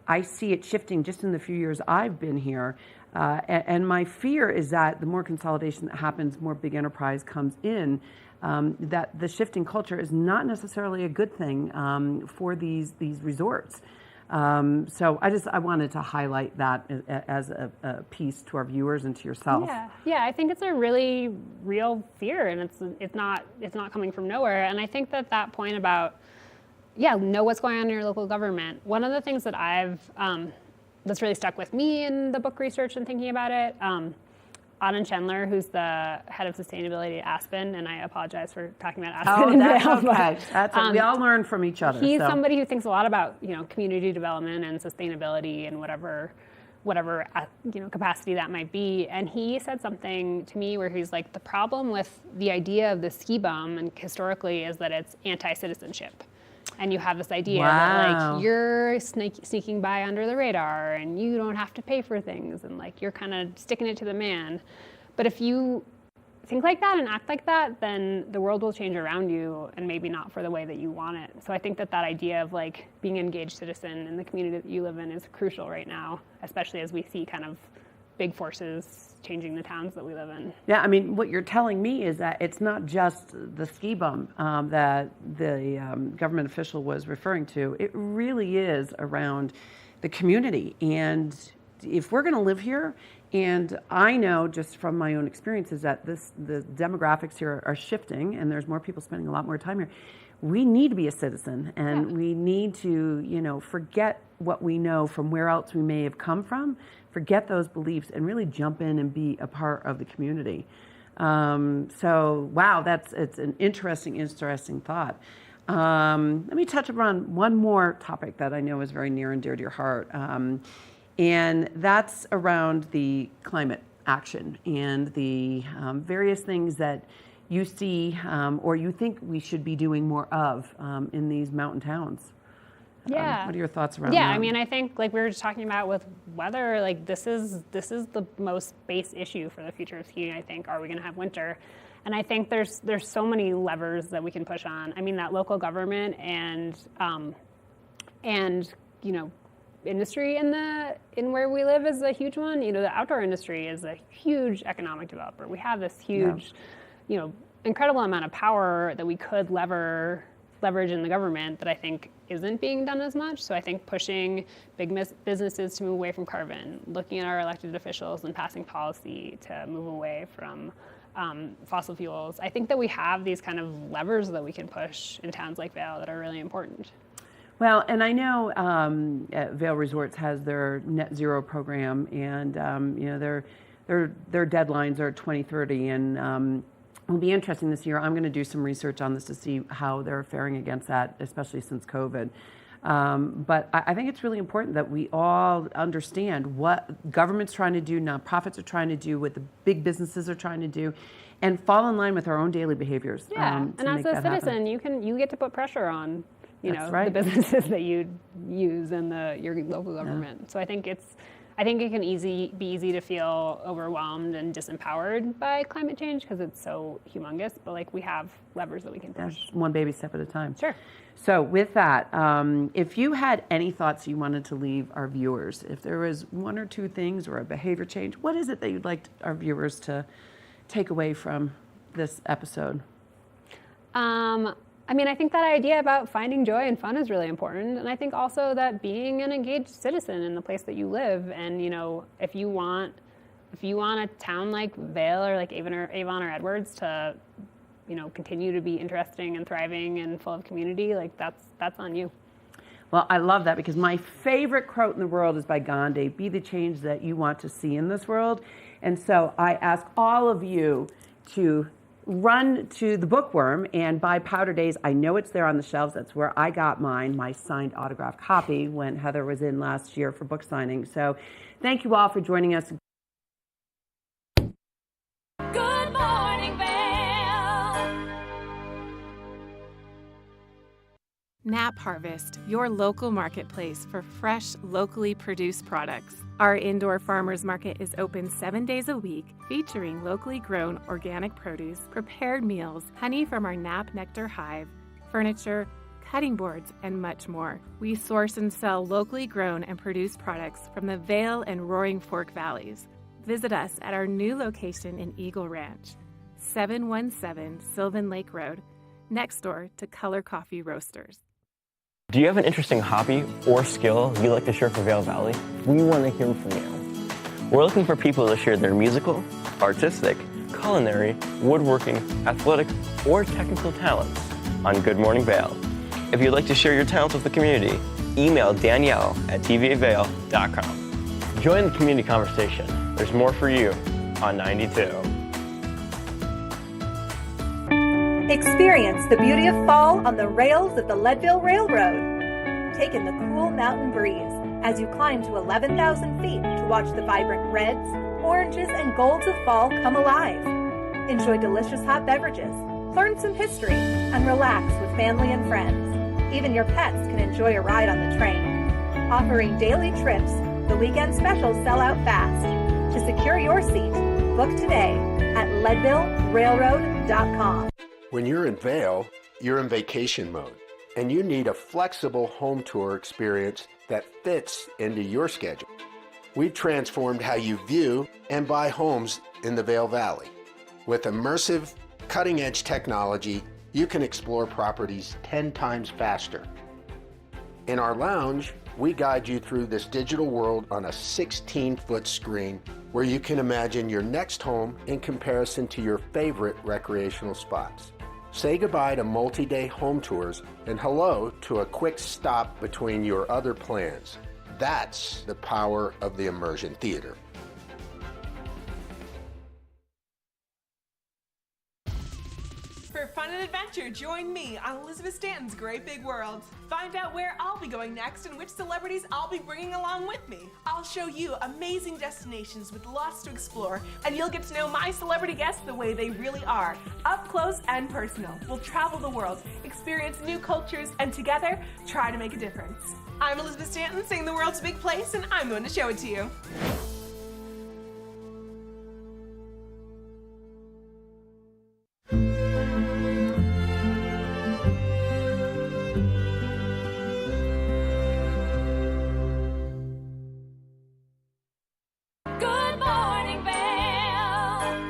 Speaker 8: I see it shifting just in the few years I've been here. And my fear is that the more consolidation that happens, more big enterprise comes in, that the shifting culture is not necessarily a good thing for these resorts. So I wanted to highlight that as a piece to our viewers and to yourself.
Speaker 9: Yeah, I think it's a really real fear, and it's not coming from nowhere. And I think that point about know what's going on in your local government. One of the things that that's really stuck with me in the book research and thinking about it Anand Chandler, who's the head of sustainability at Aspen, and I apologize for talking about Aspen.
Speaker 8: Oh, that's okay. That's we all learn from each other.
Speaker 9: He's somebody who thinks a lot about community development and sustainability and whatever capacity that might be. And he said something to me where he's like, the problem with the idea of the ski bum and historically is that it's anti-citizenship. And you have this idea that like you're sneaking by under the radar and you don't have to pay for things and like you're kind of sticking it to the man. But if you think like that and act like that, then the world will change around you and maybe not for the way that you want it. So I think that idea of like being an engaged citizen in the community that you live in is crucial right now, especially as we see kind of big forces changing the towns that we live in.
Speaker 8: Yeah, I mean, what you're telling me is that it's not just the ski bum that the government official was referring to. It really is around the community. And if we're going to live here, and I know just from my own experiences that the demographics here are shifting and there's more people spending a lot more time here, we need to be a citizen and we need to, forget what we know from where else we may have come from, forget those beliefs and really jump in and be a part of the community. So, wow, it's an interesting thought. Let me touch upon one more topic that I know is very near and dear to your heart. And that's around the climate action and the various things that you see or you think we should be doing more of in these mountain towns.
Speaker 9: Yeah.
Speaker 8: What are your thoughts around that?
Speaker 9: Yeah, I mean, I think like we were just talking about with weather, like this is the most base issue for the future of skiing, I think. Are we going to have winter? And I think there's so many levers that we can push on. I mean, that local government and industry in where we live is a huge one. The outdoor industry is a huge economic developer. We have this huge, incredible amount of power that we could leverage in the government that I think isn't being done as much. So I think pushing big businesses to move away from carbon, looking at our elected officials and passing policy to move away from fossil fuels. I think that we have these kind of levers that we can push in towns like Vail that are really important.
Speaker 8: Well, and I know Vail Resorts has their net zero program, and their deadlines are 2030, and it'll be interesting this year. I'm going to do some research on this to see how they're faring against that, especially since COVID. But I think it's really important that we all understand what government's trying to do, nonprofits are trying to do, what the big businesses are trying to do, and fall in line with our own daily behaviors.
Speaker 9: Yeah, and as a citizen, you get to put pressure on the businesses that you use and your local government. Yeah. So I think it can be easy to feel overwhelmed and disempowered by climate change because it's so humongous. But like we have levers that we can push.
Speaker 8: Yeah, one baby step at a time.
Speaker 9: Sure.
Speaker 8: So with that, if you had any thoughts you wanted to leave our viewers, if there was one or two things or a behavior change, what is it that you'd like our viewers to take away from this episode?
Speaker 9: I mean, I think that idea about finding joy and fun is really important. And I think also that being an engaged citizen in the place that you live. And, if you want a town like Vail or like Avon or Edwards to, continue to be interesting and thriving and full of community, like that's on you.
Speaker 8: Well, I love that because my favorite quote in the world is by Gandhi, be the change that you want to see in this world. And so I ask all of you to run to the Bookworm and buy Powder Days. I know it's there on the shelves. That's where I got my signed autographed copy when Heather was in last year for book signing. So thank you all for joining us.
Speaker 3: Good morning, Vail.
Speaker 10: Nap Harvest, your local marketplace for fresh, locally produced products. Our indoor farmers market is open 7 days a week, featuring locally grown organic produce, prepared meals, honey from our Nap Nectar hive, furniture, cutting boards, and much more. We source and sell locally grown and produced products from the Vail and Roaring Fork Valleys. Visit us at our new location in Eagle Ranch, 717 Sylvan Lake Road, next door to Color Coffee Roasters.
Speaker 15: Do you have an interesting hobby or skill you'd like to share for Vail Valley? We want to hear from you. We're looking for people to share their musical, artistic, culinary, woodworking, athletic, or technical talents on Good Morning Vail. If you'd like to share your talents with the community, email Danielle at tvavail.com. Join the community conversation. There's more for you on 92.
Speaker 16: Experience the beauty of fall on the rails of the Leadville Railroad. Take in the cool mountain breeze as you climb to 11,000 feet to watch the vibrant reds, oranges, and golds of fall come alive. Enjoy delicious hot beverages, learn some history, and relax with family and friends. Even your pets can enjoy a ride on the train. Offering daily trips, the weekend specials sell out fast. To secure your seat, book today at leadvillerailroad.com.
Speaker 17: When you're in Vail, you're in vacation mode, and you need a flexible home tour experience that fits into your schedule. We've transformed how you view and buy homes in the Vail Valley. With immersive, cutting-edge technology, you can explore properties 10 times faster. In our lounge, we guide you through this digital world on a 16-foot screen where you can imagine your next home in comparison to your favorite recreational spots. Say goodbye to multi-day home tours and hello to a quick stop between your other plans. That's the power of the immersion theater.
Speaker 18: For fun and adventure, join me on Elizabeth Stanton's Great Big World. Find out where I'll be going next and which celebrities I'll be bringing along with me. I'll show you amazing destinations with lots to explore, and you'll get to know my celebrity guests the way they really are, up close and personal. We'll travel the world, experience new cultures, and together, try to make a difference. I'm Elizabeth Stanton, saying the world's a big place, and I'm going to show it to you.
Speaker 3: Good morning, Vail.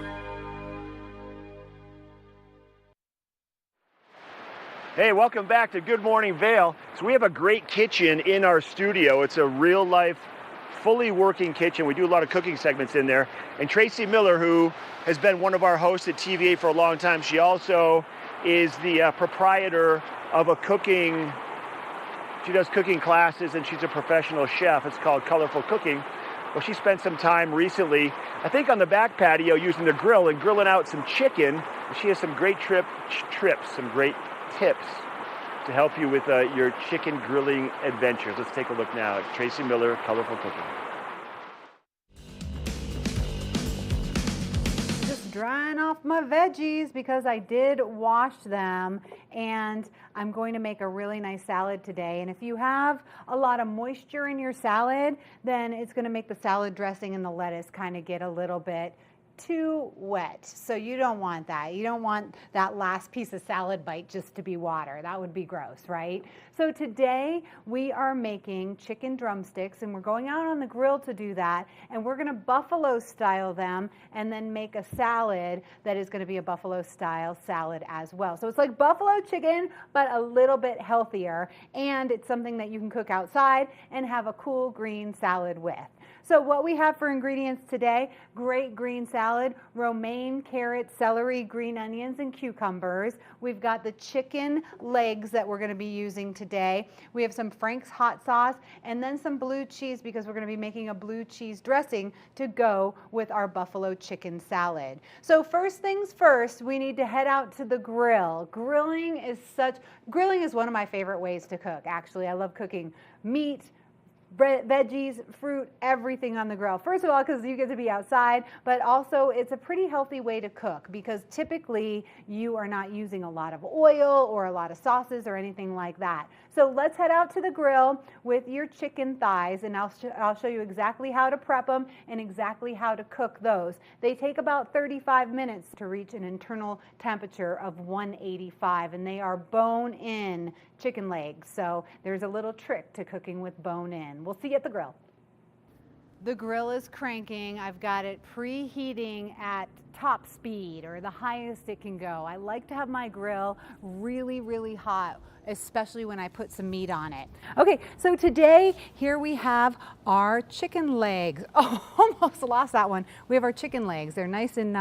Speaker 4: Hey, welcome back to Good Morning Vail. So we have a great kitchen in our studio. It's a real-life, fully working kitchen. We do a lot of cooking segments in there. And Tracy Miller, who has been one of our hosts at TVA for a long time, she also is the proprietor of a cooking, she does cooking classes, and she's a professional chef. It's called Colorful Cooking. Well, she spent some time recently, I think on the back patio, using the grill and grilling out some chicken. She has some great some great tips to help you with your chicken grilling adventures. Let's take a look now at Tracy Miller, Colorful Cooking.
Speaker 19: Just drying off my veggies because I did wash them, and I'm going to make a really nice salad today. And if you have a lot of moisture in your salad, then it's going to make the salad dressing and the lettuce kind of get a little bit too wet. So you don't want that. You don't want that last piece of salad bite just to be water. That would be gross, right? So today we are making chicken drumsticks, and we're going out on the grill to do that, and we're going to buffalo style them and then make a salad that is going to be a buffalo style salad as well. So it's like buffalo chicken, but a little bit healthier, and it's something that you can cook outside and have a cool green salad with. So what we have for ingredients today: great green salad, romaine, carrot, celery, green onions, and cucumbers. We've got the chicken legs that we're going to be using today. We have some Frank's hot sauce, and then some blue cheese because we're going to be making a blue cheese dressing to go with our buffalo chicken salad. So first things first, we need to head out to the grill. Grilling is one of my favorite ways to cook. Actually, I love cooking meat, veggies, fruit, everything on the grill. First of all, because you get to be outside, but also it's a pretty healthy way to cook because typically you are not using a lot of oil or a lot of sauces or anything like that. So let's head out to the grill with your chicken thighs, and I'll show you exactly how to prep them and exactly how to cook those. They take about 35 minutes to reach an internal temperature of 185, and they are bone-in chicken legs. So there's a little trick to cooking with bone-in. We'll see you at the grill. The grill is cranking. I've got it preheating at top speed, or the highest it can go. I like to have my grill really, really hot, especially when I put some meat on it. Okay, so today here we have our chicken legs. Oh, almost lost that one. We have our chicken legs. They're nice and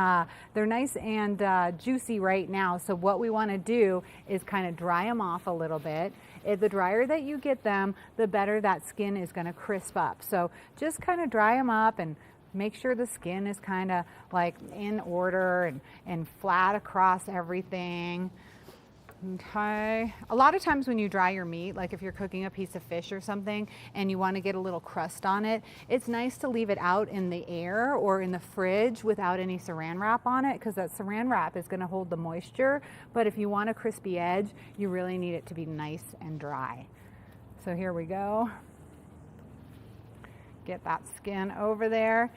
Speaker 19: juicy right now. So what we want to do is kind of dry them off a little bit. The drier that you get them, the better that skin is going to crisp up. So just kind of dry them up and make sure the skin is kind of like in order and flat across everything. Okay. A lot of times when you dry your meat, like if you're cooking a piece of fish or something and you want to get a little crust on it, it's nice to leave it out in the air or in the fridge without any saran wrap on it, because that saran wrap is going to hold the moisture. But if you want a crispy edge, you really need it to be nice and dry. So here we go. Get that skin over there.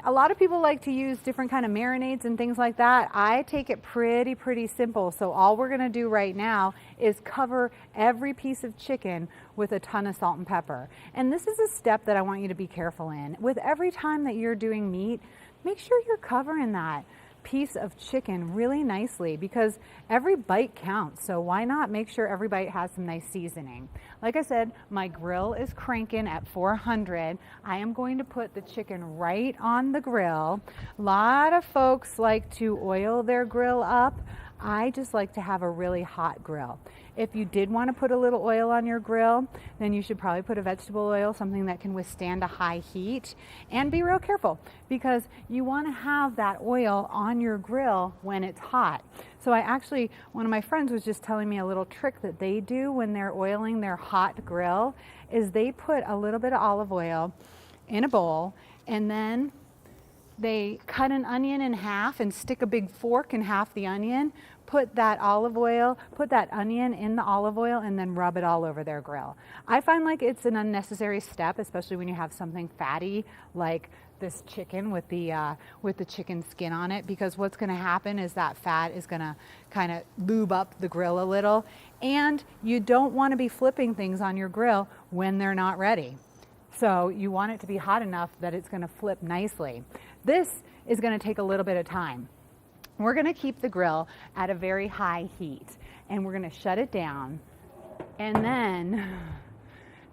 Speaker 19: A lot of people like to use different kind of marinades and things like that. I take it pretty simple. So all we're going to do right now is cover every piece of chicken with a ton of salt and pepper. And this is a step that I want you to be careful in. With every time that you're doing meat, make sure you're covering that piece of chicken really nicely, because every bite counts. So why not make sure every bite has some nice seasoning? Like I said, my grill is cranking at 400. I am going to put the chicken right on the grill. A lot of folks like to oil their grill up. I just like to have a really hot grill. If you did want to put a little oil on your grill, then you should probably put a vegetable oil, something that can withstand a high heat. And be real careful, because you want to have that oil on your grill when it's hot. So one of my friends was just telling me a little trick that they do when they're oiling their hot grill, is they put a little bit of olive oil in a bowl, and then they cut an onion in half and stick a big fork in half the onion, put that onion in the olive oil, and then rub it all over their grill. I find like it's an unnecessary step, especially when you have something fatty like this chicken with the chicken skin on it, because what's going to happen is that fat is going to kind of lube up the grill a little, and you don't want to be flipping things on your grill when they're not ready. So you want it to be hot enough that it's going to flip nicely. This is going to take a little bit of time. We're going to keep the grill at a very high heat, and we're going to shut it down, and then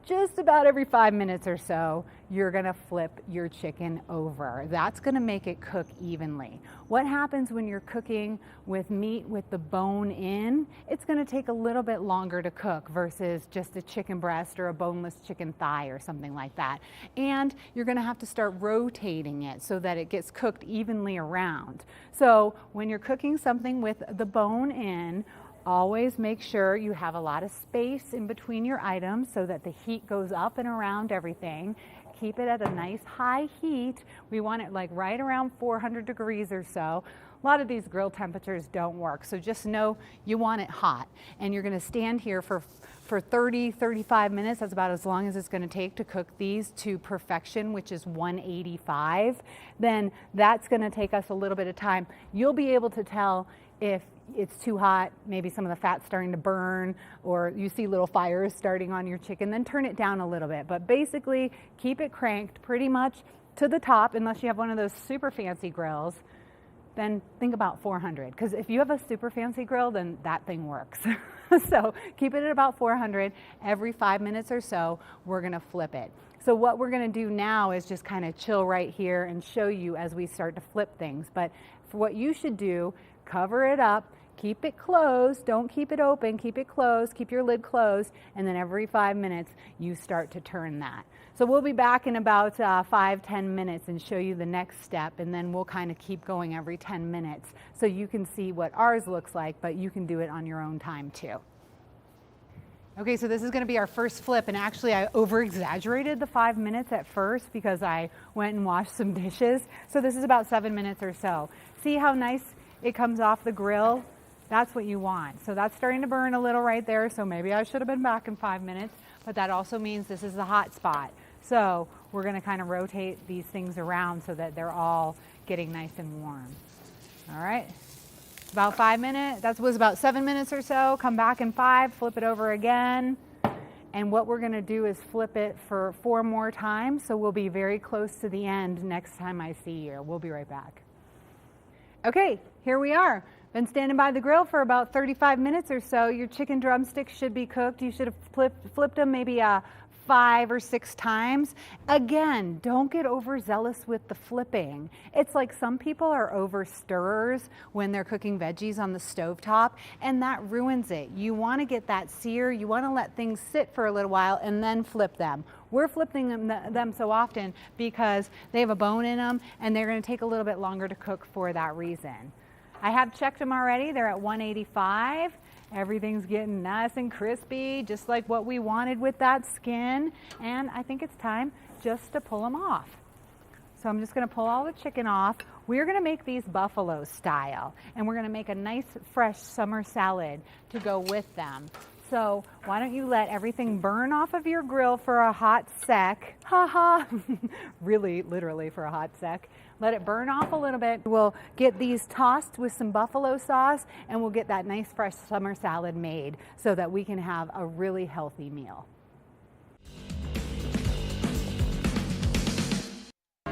Speaker 19: just about every 5 minutes or so, you're going to flip your chicken over. That's going to make it cook evenly. What happens when you're cooking with meat with the bone in? It's going to take a little bit longer to cook versus just a chicken breast or a boneless chicken thigh or something like that. And you're going to have to start rotating it so that it gets cooked evenly around. So when you're cooking something with the bone in, always make sure you have a lot of space in between your items so that the heat goes up and around everything. Keep it at a nice high heat. We want it like right around 400 degrees or so. A lot of these grill temperatures don't work, so just know you want it hot. And you're going to stand here for 30, 35 minutes. That's about as long as it's going to take to cook these to perfection, which is 185. Then that's going to take us a little bit of time. You'll be able to tell if it's too hot, maybe some of the fat's starting to burn, or you see little fires starting on your chicken, then turn it down a little bit. But basically, keep it cranked pretty much to the top, unless you have one of those super fancy grills. Then think about 400, because if you have a super fancy grill, then that thing works. So keep it at about 400. Every 5 minutes or so, we're going to flip it. So what we're going to do now is just kind of chill right here and show you as we start to flip things. But for what you should do, cover it up, keep it closed, don't keep it open, keep it closed, keep your lid closed, and then every 5 minutes you start to turn that. So we'll be back in about 5-10 minutes and show you the next step, and then we'll kind of keep going every 10 minutes so you can see what ours looks like, but you can do it on your own time too. Okay, so this is going to be our first flip, and actually I over-exaggerated the 5 minutes at first because I went and washed some dishes. So this is about 7 minutes or so. See how nice it comes off the grill? That's what you want. So that's starting to burn a little right there, so maybe I should have been back in 5 minutes, but that also means this is the hot spot. So we're going to kind of rotate these things around so that they're all getting nice and warm. All right. About 5 minutes. That was about 7 minutes or so. Come back in 5, flip it over again. And what we're going to do is flip it for 4 more times. So we'll be very close to the end next time I see you. We'll be right back. Okay, here we are. Been standing by the grill for about 35 minutes or so. Your chicken drumsticks should be cooked. You should have flipped them maybe 5 or 6 times. Again, don't get overzealous with the flipping. It's like some people are over stirrers when they're cooking veggies on the stovetop, and that ruins it. You want to get that sear, you want to let things sit for a little while and then flip them. We're flipping them so often because they have a bone in them and they're going to take a little bit longer to cook for that reason. I have checked them already. They're at 185. Everything's getting nice and crispy, just like what we wanted with that skin. And I think it's time just to pull them off. So I'm just going to pull all the chicken off. We're going to make these buffalo style, and we're going to make a nice fresh summer salad to go with them. So why don't you let everything burn off of your grill for a hot sec. Ha ha. Really, literally for a hot sec. Let it burn off a little bit. We'll get these tossed with some buffalo sauce, and we'll get that nice fresh summer salad made so that we can have a really healthy meal.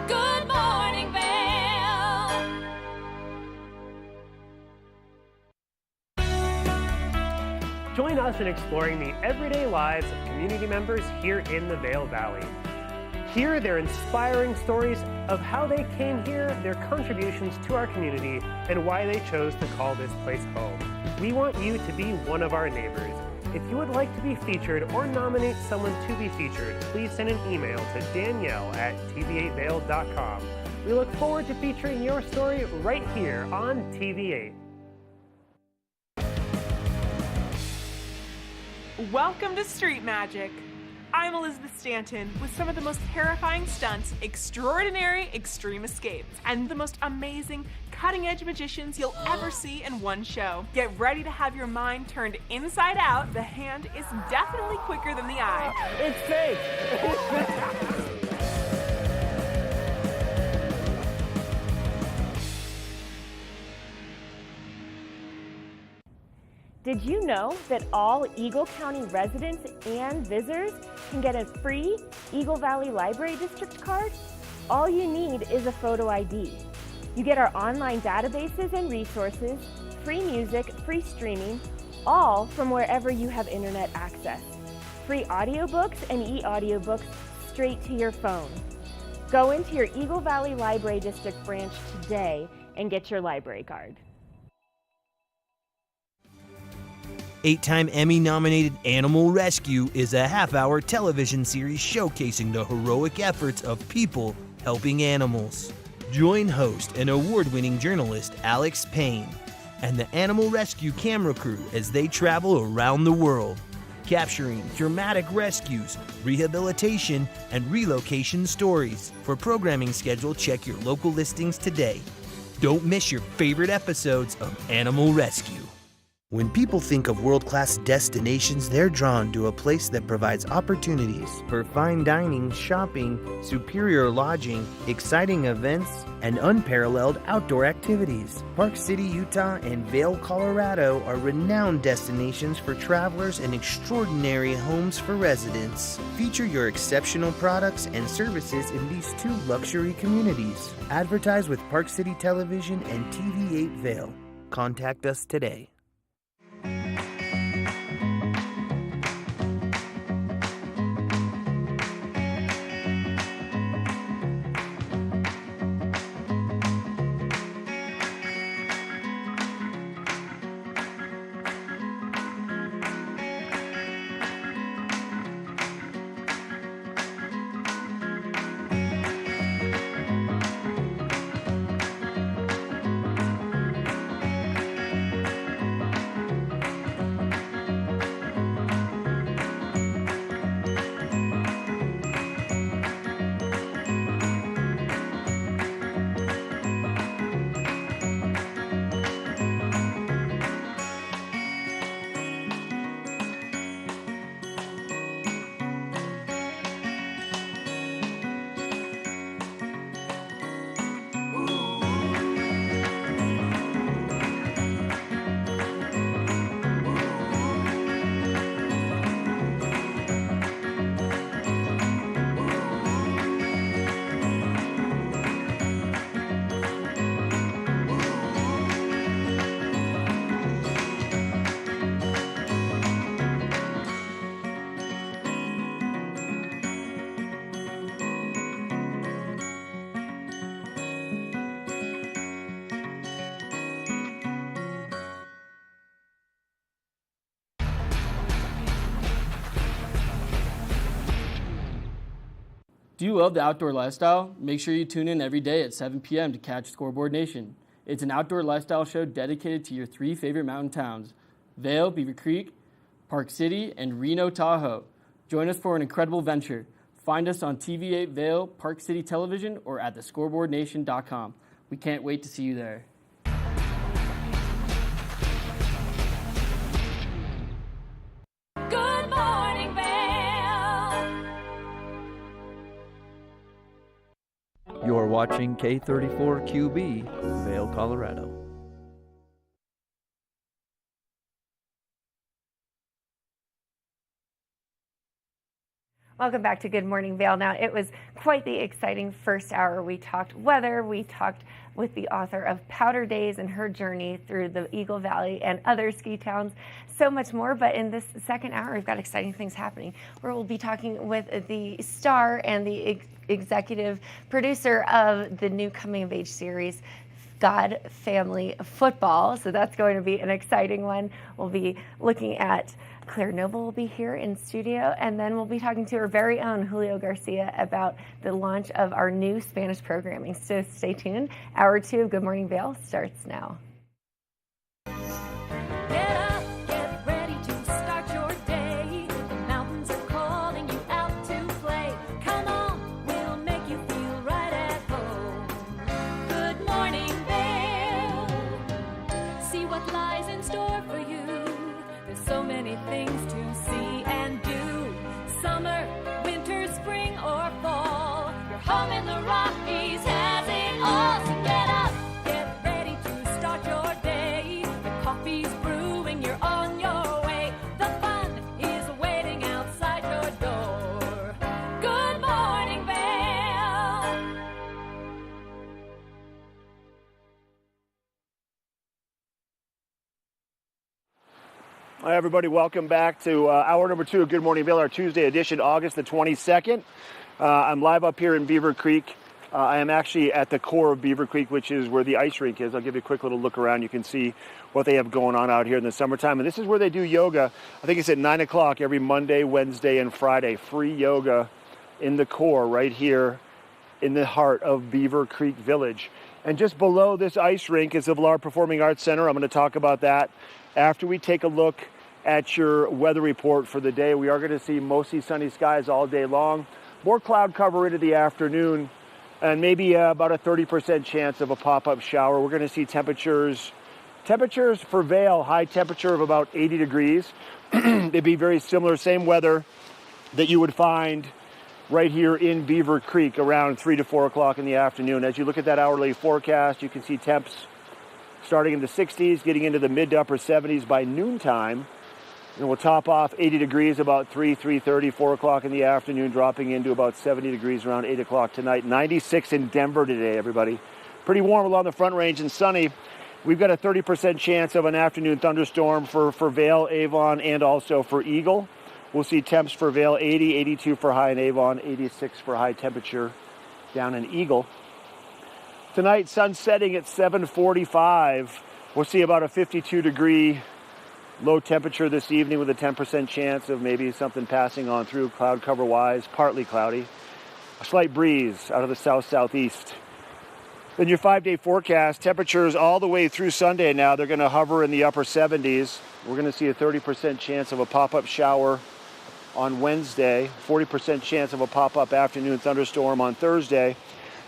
Speaker 3: Good morning, Vail.
Speaker 14: Join us in exploring the everyday lives of community members here in the Vail Valley. Hear their inspiring stories of how they came here, their contributions to our community, and why they chose to call this place home. We want you to be one of our neighbors. If you would like to be featured or nominate someone to be featured, please send an email to danielle@tv8vail.com. We look forward to featuring your story right here on TV8.
Speaker 18: Welcome to Street Magic. I'm Elizabeth Stanton with some of the most terrifying stunts, extraordinary extreme escapes, and the most amazing cutting-edge magicians you'll ever see in one show. Get ready to have your mind turned inside out. The hand is definitely quicker than the eye.
Speaker 14: It's fake!
Speaker 13: Did you know that all Eagle County residents and visitors can get a free Eagle Valley Library District card? All you need is a photo ID. You get our online databases and resources, free music, free streaming, all from wherever you have internet access. Free audiobooks and e-audiobooks straight to your phone. Go into your Eagle Valley Library District branch today and get your library card.
Speaker 20: 8-time Emmy-nominated Animal Rescue is a half-hour television series showcasing the heroic efforts of people helping animals. Join host and award-winning journalist Alex Payne and the Animal Rescue camera crew as they travel around the world, capturing dramatic rescues, rehabilitation, and relocation stories. For programming schedule, check your local listings today. Don't miss your favorite episodes of Animal Rescue. When people think of world-class destinations, they're drawn to a place that provides opportunities for fine dining, shopping, superior lodging, exciting events, and unparalleled outdoor activities. Park City, Utah, and Vail, Colorado are renowned destinations for travelers and extraordinary homes for residents. Feature your exceptional products and services in these 2 luxury communities. Advertise with Park City Television and TV8 Vail. Contact us today.
Speaker 11: Do you love the outdoor lifestyle? Make sure you tune in every day at 7 p.m. to catch Scoreboard Nation. It's an outdoor lifestyle show dedicated to your 3 favorite mountain towns, Vail, Beaver Creek, Park City, and Reno, Tahoe. Join us for an incredible venture. Find us on TV8 Vail, Park City Television, or at thescoreboardnation.com. We can't wait to see you there.
Speaker 3: Good morning, Vail.
Speaker 1: You're watching K34QB, Vail, Colorado.
Speaker 2: Welcome back to Good Morning Vail. Now, it was quite the exciting first hour. We talked weather. We talked with the author of Powder Days and her journey through the Eagle Valley and other ski towns. So much more. But in this second hour, we've got exciting things happening where we'll be talking with the star and the executive producer of the new Coming of Age series, God Family Football. So that's going to be an exciting one. We'll be looking at Claire Noble will be here in studio, and then we'll be talking to our very own Julio Garcia about the launch of our new Spanish programming. So stay tuned. Hour 2 of Good Morning Vail starts now.
Speaker 3: Get up, get ready to start your day. The mountains are calling you out to play. Come on, we'll make you feel right at home. Good morning, Vail. See what lies in store for you. There's so many things to see and do. Summer, winter, spring, or fall. Your home in the Rockies has it all. So get up, get ready to start your day. The coffee's brewing, you're on your way. The fun is waiting outside your door. Good morning, Vail.
Speaker 4: Hi, everybody. Welcome back to hour number 2 of Good Morning Vail, our Tuesday edition, August the 22nd. I'm live up here in Beaver Creek. I am actually at the core of Beaver Creek, which is where the ice rink is. I'll give you a quick little look around. You can see what they have going on out here in the summertime. And this is where they do yoga. I think it's at 9 o'clock every Monday, Wednesday, and Friday. Free yoga in the core right here in the heart of Beaver Creek Village. And just below this ice rink is the Villar Performing Arts Center. I'm going to talk about that after we take a look at your weather report for the day. We are going to see mostly sunny skies all day long. More cloud cover into the afternoon, and maybe about a 30% chance of a pop-up shower. We're going to see temperatures for Vail, high temperature of about 80 degrees. They'd be very similar, same weather that you would find right here in Beaver Creek around 3 to 4 o'clock in the afternoon. As you look at that hourly forecast, you can see temps starting in the 60s, getting into the mid to upper 70s by noontime. And we'll top off 80 degrees about 3:30, 4 o'clock in the afternoon, dropping into about 70 degrees around 8 o'clock tonight. 96 in Denver today, everybody. Pretty warm along the Front Range and sunny. We've got a 30% chance of an afternoon thunderstorm for Vail, Avon, and also for Eagle. We'll see temps for Vail 80, 82 for high in Avon, 86 for high temperature down in Eagle. Tonight, sun setting at 7:45. We'll see about a 52-degree low temperature this evening with a 10% chance of maybe something passing on through cloud cover wise, partly cloudy. A slight breeze out of the south-southeast. Then your 5-day forecast, temperatures all the way through Sunday now, they're going to hover in the upper 70s. We're going to see a 30% chance of a pop-up shower on Wednesday, 40% chance of a pop-up afternoon thunderstorm on Thursday,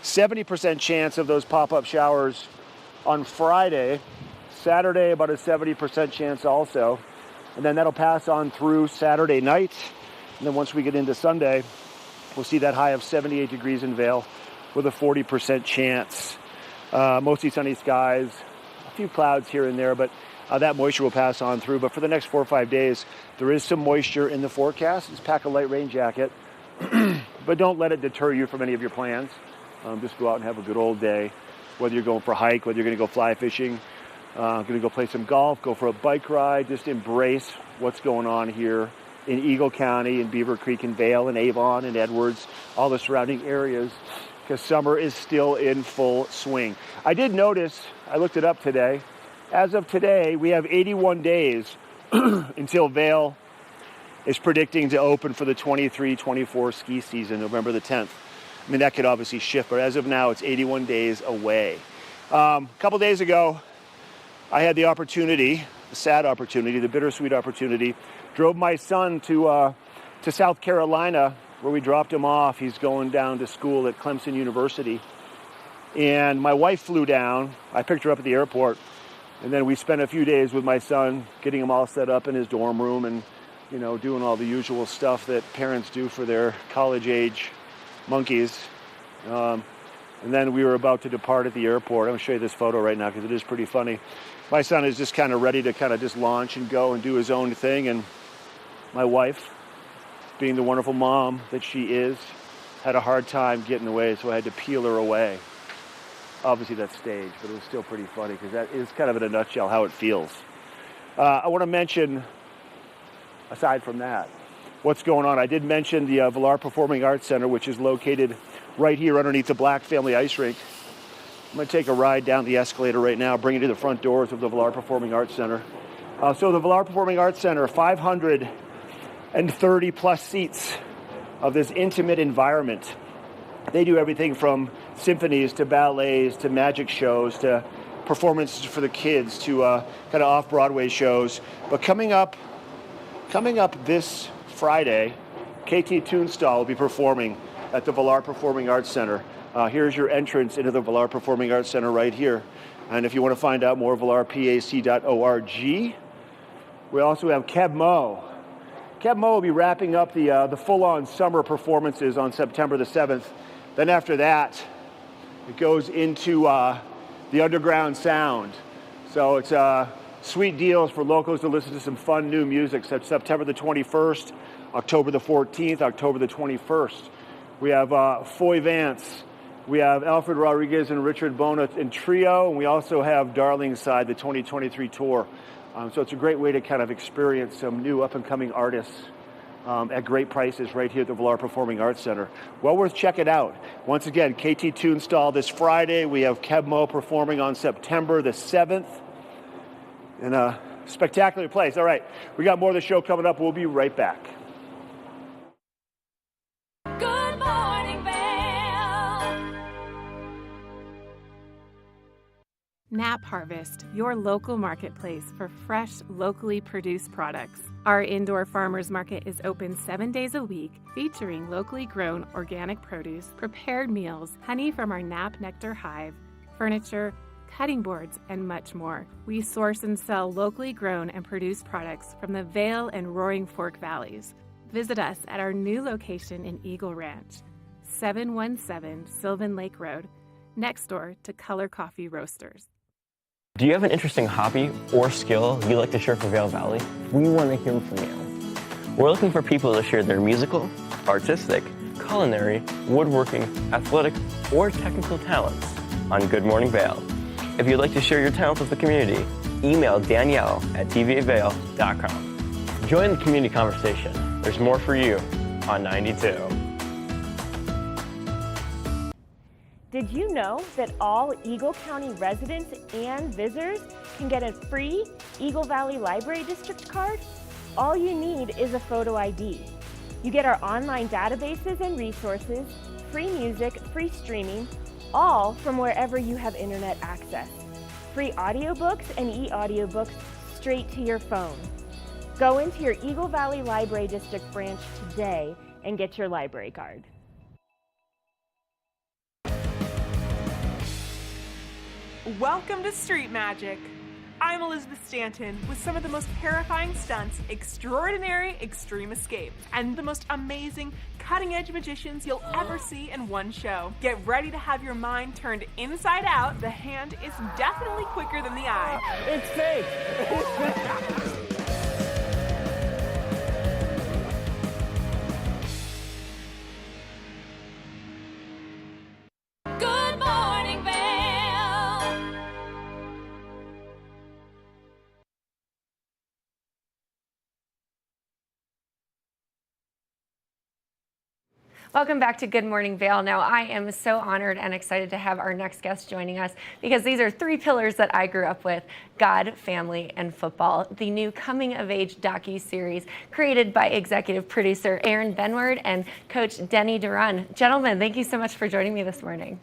Speaker 4: 70% chance of those pop-up showers on Friday. Saturday, about a 70% chance also. And then that'll pass on through Saturday night. And then once we get into Sunday, we'll see that high of 78 degrees in Vail with a 40% chance. Mostly sunny skies, a few clouds here and there, but that moisture will pass on through. But for the next 4 or 5 days, there is some moisture in the forecast. Just pack a light rain jacket, but don't let it deter you from any of your plans. Just go out and have a good old day, whether you're going for a hike, whether you're going to go fly fishing, going to go play some golf, go for a bike ride. Just embrace what's going on here in Eagle County, in Beaver Creek, and Vail, and Avon, and Edwards, all the surrounding areas, because summer is still in full swing. I did notice, I looked it up today, as of today, we have 81 days until Vail is predicting to open for the 23-24 ski season, November the 10th. I mean, that could obviously shift, but as of now, it's 81 days away. A couple days ago, I had the opportunity, the sad opportunity, the bittersweet opportunity, drove my son to South Carolina, where we dropped him off. He's going down to school at Clemson University. And my wife flew down. I picked her up at the airport. And then we spent a few days with my son, getting him all set up in his dorm room and, you know, doing all the usual stuff that parents do for their college-age monkeys. And then we were about to depart at the airport. I'm going to show you this photo right now because it is pretty funny. My son is just kind of ready to kind of just launch and go and do his own thing. And my wife, being the wonderful mom that she is, had a hard time getting away, so I had to peel her away. Obviously that's staged, but it was still pretty funny because that is kind of in a nutshell how it feels. I want to mention, aside from that, what's going on. I did mention the Villar Performing Arts Center, which is located right here underneath the Black Family Ice Rink. I'm going to take a ride down the escalator right now, bring you to the front doors of the Villar Performing Arts Center. So the Villar Performing Arts Center, 530 plus seats of this intimate environment. They do everything from symphonies to ballets to magic shows to performances for the kids to kind of off-Broadway shows. But coming up this Friday, KT Tunstall will be performing at the Villar Performing Arts Center. Here's your entrance into the Villar Performing Arts Center right here. And if you want to find out more, villarpac.org. We also have Keb Mo. Keb Mo will be wrapping up the full-on summer performances on September the 7th. Then after that, it goes into the underground sound. So it's sweet deals for locals to listen to some fun new music. So September the 21st, October the 14th, October the 21st. We have Foy Vance. We have Alfred Rodriguez and Richard Bona in trio. And we also have Darling Side, the 2023 tour. So it's a great way to kind of experience some new up-and-coming artists at great prices right here at the Villar Performing Arts Center. Well worth checking out. Once again, KT Tunstall this Friday. We have Keb Mo performing on September the 7th. In a spectacular place. All right, we got more of the show coming up. We'll be right back.
Speaker 3: Good morning, Vail.
Speaker 10: Nap Harvest, your local marketplace for fresh, locally produced products. Our indoor farmers market is open 7 days a week, featuring locally grown organic produce, prepared meals, honey from our Nap Nectar hive, furniture, cutting boards, and much more. We source and sell locally grown and produced products from the Vail and Roaring Fork Valleys. Visit us at our new location in Eagle Ranch, 717 Sylvan Lake Road, next door to Color Coffee Roasters.
Speaker 15: Do you have an interesting hobby or skill you'd like to share for Vail Valley? We want to hear from you. We're looking for people to share their musical, artistic, culinary, woodworking, athletic, or technical talents on Good Morning Vail. If you'd like to share your talents with the community, email Danielle at tvavail.com. Join the community conversation. There's more for you on 92.
Speaker 13: Did you know that all Eagle County residents and visitors can get a free Eagle Valley Library District card? All you need is a photo ID. You get our online databases and resources, free music, free streaming, all from wherever you have internet access. Free audiobooks and e-audiobooks straight to your phone. Go into your Eagle Valley Library District branch today and get your library card.
Speaker 18: Welcome to Street Magic. I'm Elizabeth Stanton with some of the most terrifying stunts, extraordinary extreme escapes, and the most amazing cutting-edge magicians you'll ever see in one show. Get ready to have your mind turned inside out. The hand is definitely quicker than the eye.
Speaker 14: It's fake!
Speaker 3: Good morning, Vail.
Speaker 2: Welcome back to Good Morning Vail. Now, I am so honored and excited to have our next guest joining us because these are three pillars that I grew up with: God, family, and football. The new coming-of-age docu-series created by executive producer Aaron Benward and coach Denny Duran. Gentlemen, thank you so much for joining me this morning.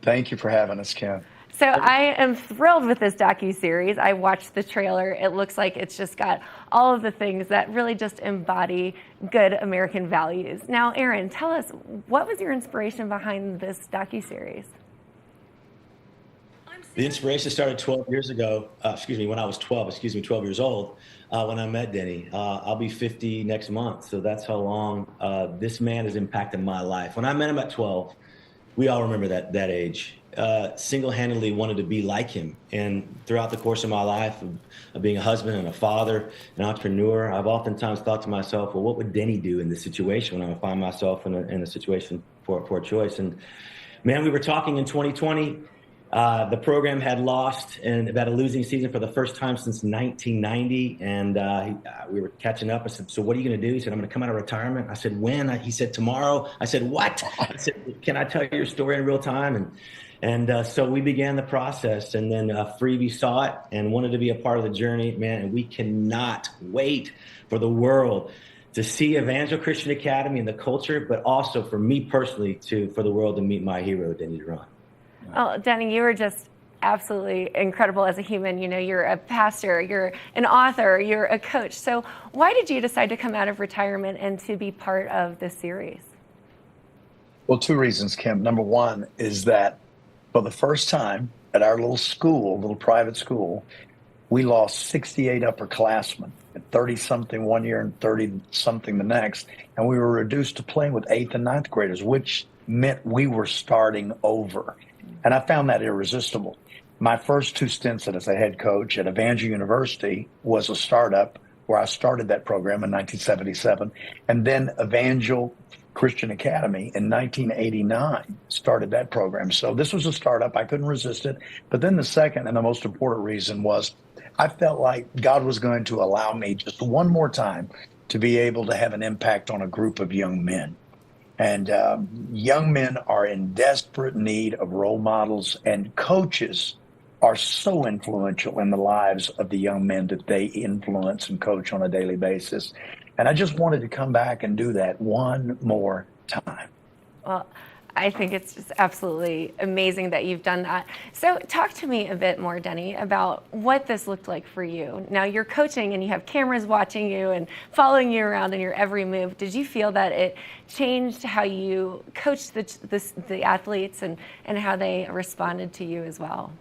Speaker 21: Thank you for having us, Kim.
Speaker 2: So I am thrilled with this docu-series. I watched the trailer. It looks like it's just got all of the things that really just embody good American values. Now, Aaron, tell us, what was your inspiration behind this docu-series?
Speaker 22: The inspiration started 12 years ago, when I was 12 years old, when I met Denny. I'll be 50 next month, so that's how long this man has impacted my life. When I met him at 12, we all remember that age. Single-handedly wanted to be like him. And throughout the course of my life of being a husband and a father, an entrepreneur, I've oftentimes thought to myself, well, what would Denny do in this situation when I would find myself in a situation for a choice? And man, we were talking in 2020. The program had lost and had a losing season for the first time since 1990. And we were catching up. I said, so what are you going to do? He said, I'm going to come out of retirement. I said, when? He said, tomorrow. I said, what? I said, can I tell you your story in real time? And so we began the process, and then Freebie saw it and wanted to be a part of the journey, man. And we cannot wait for the world to see Evangel Christian Academy and the culture, but also for me personally for the world to meet my hero, Denny Duran.
Speaker 2: Well, Denny, you were just absolutely incredible as a human. You know, you're a pastor, you're an author, you're a coach. So why did you decide to come out of retirement and to be part of this series?
Speaker 21: Well, two reasons, Kim. Number one is that for the first time at our little private school, we lost 68 upperclassmen, at 30-something one year and 30-something the next, and we were reduced to playing with 8th and 9th graders, which meant we were starting over. And I found that irresistible. My first two stints as a head coach at Evangel University was a startup where I started that program in 1977, and then Evangel Christian Academy in 1989 started that program. So this was a startup. I couldn't resist it. But then the second and the most important reason was I felt like God was going to allow me just one more time to be able to have an impact on a group of young men. And young men are in desperate need of role models, and coaches are so influential in the lives of the young men that they influence and coach on a daily basis. And I just wanted to come back and do that one more time.
Speaker 2: Well, I think it's just absolutely amazing that you've done that. So talk to me a bit more, Denny, about what this looked like for you. Now you're coaching and you have cameras watching you and following you around in your every move. Did you feel that it changed how you coached the athletes and how they responded to you as well?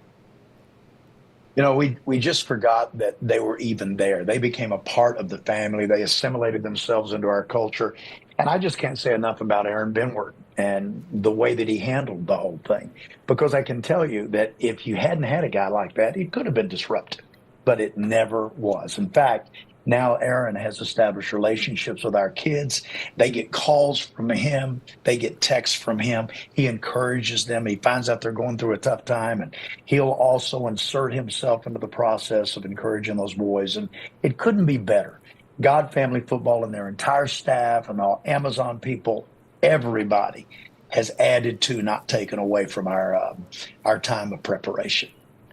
Speaker 21: You know, we just forgot that they were even there. They became a part of the family. They assimilated themselves into our culture. And I just can't say enough about Aaron Benward and the way that he handled the whole thing. Because I can tell you that if you hadn't had a guy like that, it could have been disruptive. But it never was. In fact, now Aaron has established relationships with our kids. They get calls from him. They get texts from him. He encourages them. He finds out they're going through a tough time, and he'll also insert himself into the process of encouraging those boys. And it couldn't be better. God Family Football and their entire staff and all Amazon people, everybody has added to, not taken away from our time of preparation.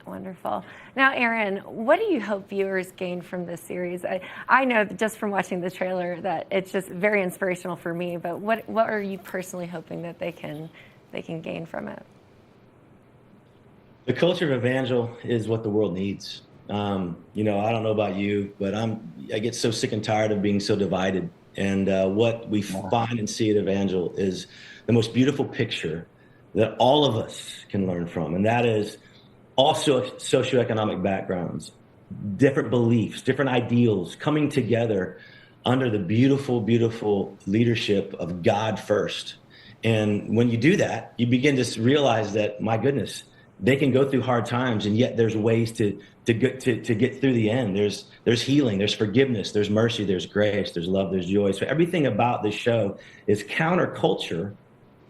Speaker 2: Wonderful. Now, Aaron, what do you hope viewers gain from this series? I know just from watching the trailer that it's just very inspirational for me, but what are you personally hoping that they can gain from it?
Speaker 22: The culture of Evangel is what the world needs. You know, I don't know about you, but I get so sick and tired of being so divided. And what we find and see at Evangel is the most beautiful picture that all of us can learn from, and that is also socioeconomic backgrounds, different beliefs, different ideals coming together under the beautiful, beautiful leadership of God first. And when you do that, you begin to realize that, my goodness, they can go through hard times, and yet there's ways to get through the end. There's healing, there's forgiveness, there's mercy, there's grace, there's love, there's joy. So everything about this show is counterculture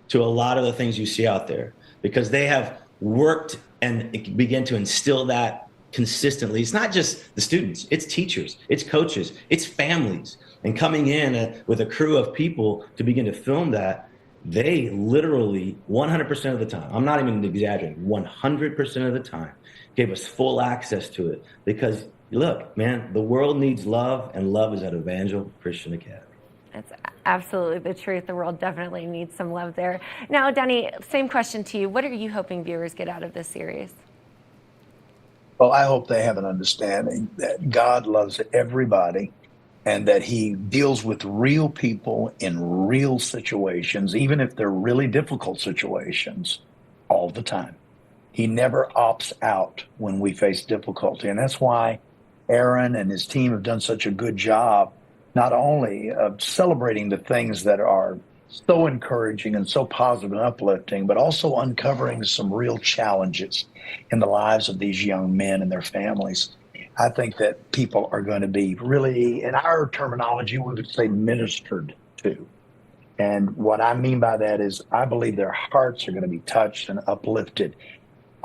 Speaker 22: to a lot of the things you see out there, because they have worked and begin to instill that consistently. It's not just the students, it's teachers, it's coaches, it's families. And coming in with a crew of people to begin to film that, they literally 100% of the time, I'm not even exaggerating, 100% of the time gave us full access to it. Because look, man, the world needs love, and love is at Evangel Christian Academy.
Speaker 2: That's absolutely the truth. The world definitely needs some love there. Now, Danny, same question to you. What are you hoping viewers get out of this series?
Speaker 21: Well, I hope they have an understanding that God loves everybody and that he deals with real people in real situations, even if they're really difficult situations, all the time. He never opts out when we face difficulty. And that's why Aaron and his team have done such a good job, not only of celebrating the things that are so encouraging and so positive and uplifting, but also uncovering some real challenges in the lives of these young men and their families. I think that people are going to be really, in our terminology, we would say ministered to. And what I mean by that is I believe their hearts are going to be touched and uplifted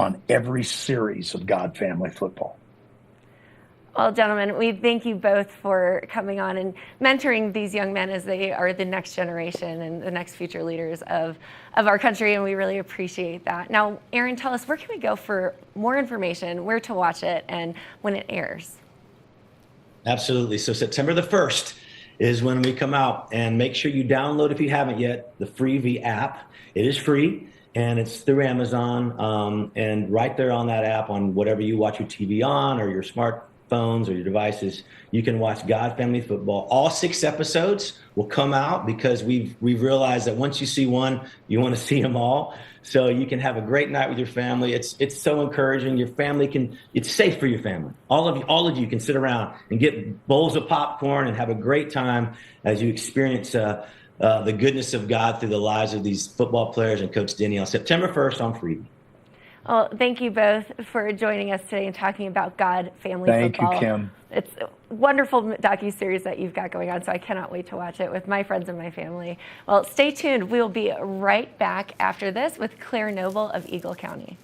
Speaker 21: on every series of God Family Football.
Speaker 2: Well, gentlemen, we thank you both for coming on and mentoring these young men as they are the next generation and the next future leaders of our country, and we really appreciate that. Now, Aaron, tell us, where can we go for more information, where to watch it, and when it airs?
Speaker 22: Absolutely. So September the 1st is when we come out, and make sure you download, if you haven't yet, the Freevee app. It is free, and it's through Amazon, and right there on that app, on whatever you watch your TV on or your smartphones or your devices, you can watch God Family Football. All 6 episodes will come out because we've realized that once you see one, you want to see them all. So you can have a great night with your family. It's so encouraging. Your family it's safe for your family. All of you can sit around and get bowls of popcorn and have a great time as you experience the goodness of God through the lives of these football players and Coach Denny on September 1st on Freevee.
Speaker 2: Well, thank you both for joining us today and talking about God Family Football.
Speaker 21: Thank you, Kim.
Speaker 2: It's a wonderful docuseries that you've got going on, so I cannot wait to watch it with my friends and my family. Well, stay tuned. We'll be right back after this with Claire Noble of Eagle County.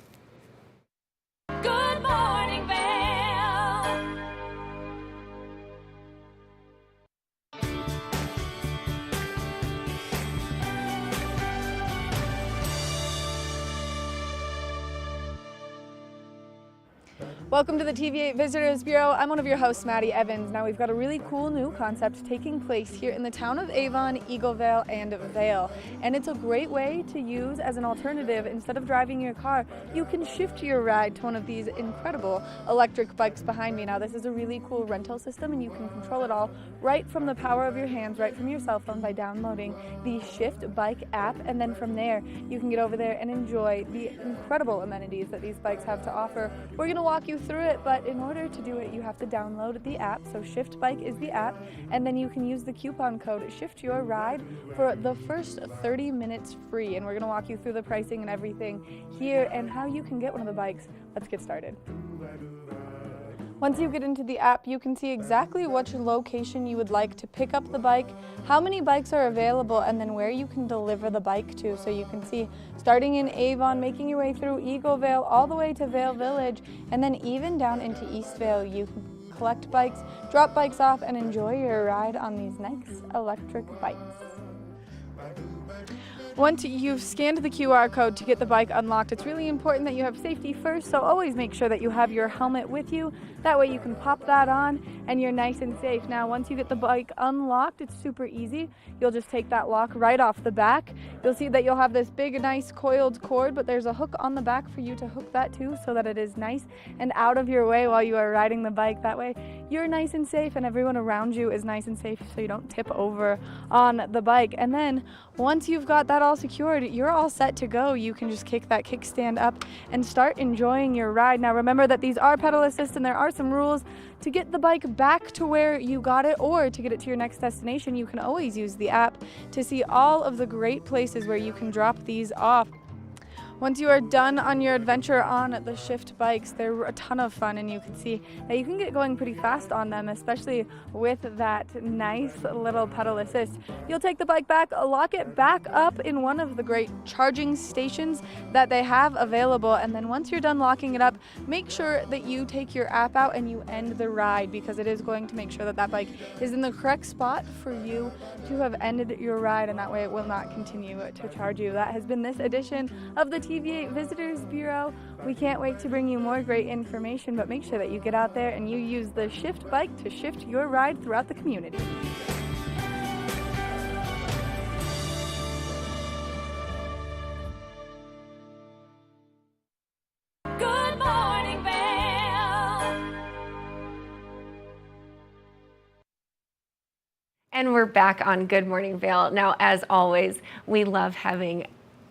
Speaker 3: Good morning, Vail.
Speaker 5: Welcome to the TV8 Visitors Bureau. I'm one of your hosts, Maddie Evans. Now we've got a really cool new concept taking place here in the town of Avon, Eaglevale, and Vail. And it's a great way to use as an alternative. Instead of driving your car, you can shift your ride to one of these incredible electric bikes behind me. Now this is a really cool rental system, and you can control it all right from the power of your hands, right from your cell phone by downloading the Shift Bike app. And then from there, you can get over there and enjoy the incredible amenities that these bikes have to offer. We're going to walk you through it, but in order to do it, you have to download the app. So Shift Bike is the app, and then you can use the coupon code Shift Your Ride for the first 30 minutes free. And we're going to walk you through the pricing and everything here and how you can get one of the bikes. Let's get started. Once you get into the app, you can see exactly which location you would like to pick up the bike, how many bikes are available, and then where you can deliver the bike to. So you can see starting in Avon, making your way through Eaglevale, all the way to Vail Village, and then even down into East Vail. You can collect bikes, drop bikes off, and enjoy your ride on these nice electric bikes. Once you've scanned the QR code to get the bike unlocked, it's really important that you have safety first, so always make sure that you have your helmet with you. That way you can pop that on and you're nice and safe. Now, once you get the bike unlocked, it's super easy. You'll just take that lock right off the back. You'll see that you'll have this big, nice coiled cord, but there's a hook on the back for you to hook that to so that it is nice and out of your way while you are riding the bike. That way you're nice and safe and everyone around you is nice and safe so you don't tip over on the bike. And then once you've got that all secured, you're all set to go. You can just kick that kickstand up and start enjoying your ride. Now remember that these are pedal assist and there are some rules. To get the bike back to where you got it or to get it to your next destination, you can always use the app to see all of the great places where you can drop these off. Once you are done on your adventure on the Shift bikes, they're a ton of fun, and you can see that you can get going pretty fast on them, especially with that nice little pedal assist. You'll take the bike back, lock it back up in one of the great charging stations that they have available, and then once you're done locking it up, make sure that you take your app out and you end the ride, because it is going to make sure that that bike is in the correct spot for you to have ended your ride, and that way it will not continue to charge you. That has been this edition of the TVA Visitors Bureau. We can't wait to bring you more great information, but make sure that you get out there and you use the Shift bike to shift your ride throughout the community.
Speaker 3: Good morning, Vail.
Speaker 2: And we're back on Good Morning Vail. Now, as always, we love having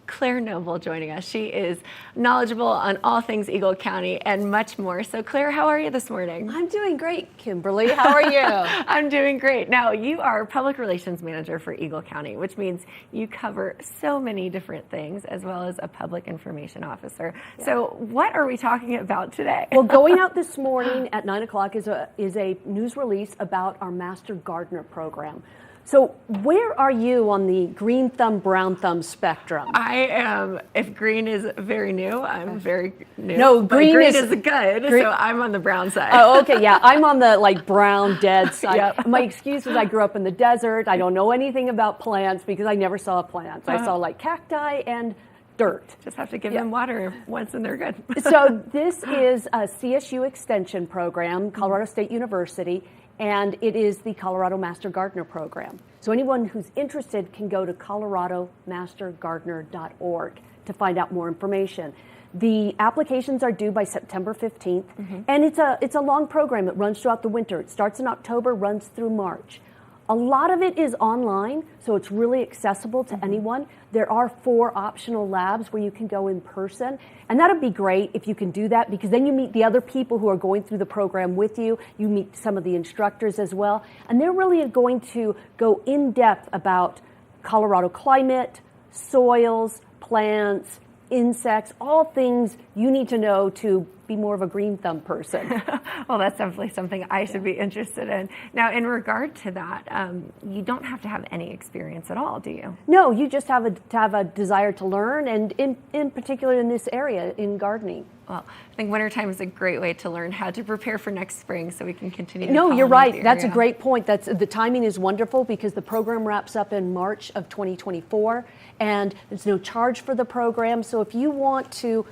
Speaker 2: Claire Noble joining us. She is knowledgeable on all things Eagle County and much more. So Claire, how are you this morning?
Speaker 7: I'm doing great, Kimberly. How are you?
Speaker 2: I'm doing great. Now, you are Public Relations Manager for Eagle County, which means you cover so many different things, as well as a Public Information Officer. Yeah. So what are we talking about today?
Speaker 7: Well, going out this morning at 9 o'clock is a news release about our Master Gardener program. So where are you on the green thumb, brown thumb spectrum?
Speaker 2: I am, if green is very new, I'm very new.
Speaker 7: No, green
Speaker 2: is
Speaker 7: good,
Speaker 2: so I'm on the brown side.
Speaker 7: Oh, okay, yeah, I'm on the brown dead side.
Speaker 2: Yep.
Speaker 7: My excuse is I grew up in the desert. I don't know anything about plants because I never saw plants. I saw cacti and dirt.
Speaker 2: Just have to give them water once and they're good.
Speaker 7: So this is a CSU extension program, Colorado State University, and it is the Colorado Master Gardener program. So anyone who's interested can go to coloradomastergardener.org to find out more information. The applications are due by September 15th, and it's a long program. It runs throughout the winter. It starts in October, runs through March. A lot of it is online, so it's really accessible to anyone. There are 4 optional labs where you can go in person, and that would be great if you can do that, because then you meet the other people who are going through the program with you. You meet some of the instructors as well, and they're really going to go in depth about Colorado climate, soils, plants, insects, all things you need to know to be more of a green thumb person.
Speaker 2: Well, that's definitely something I should be interested in. Now, in regard to that, you don't have to have any experience at all, do you?
Speaker 7: No, you just have to have a desire to learn, and in particular in this area, in gardening.
Speaker 2: Well, I think wintertime is a great way to learn how to prepare for next spring so we can continue to
Speaker 7: No, you're
Speaker 2: pollinate
Speaker 7: right.
Speaker 2: the
Speaker 7: That's a
Speaker 2: area.
Speaker 7: great point. The timing is wonderful because the program wraps up in March of 2024, and there's no charge for the program. So if you want to,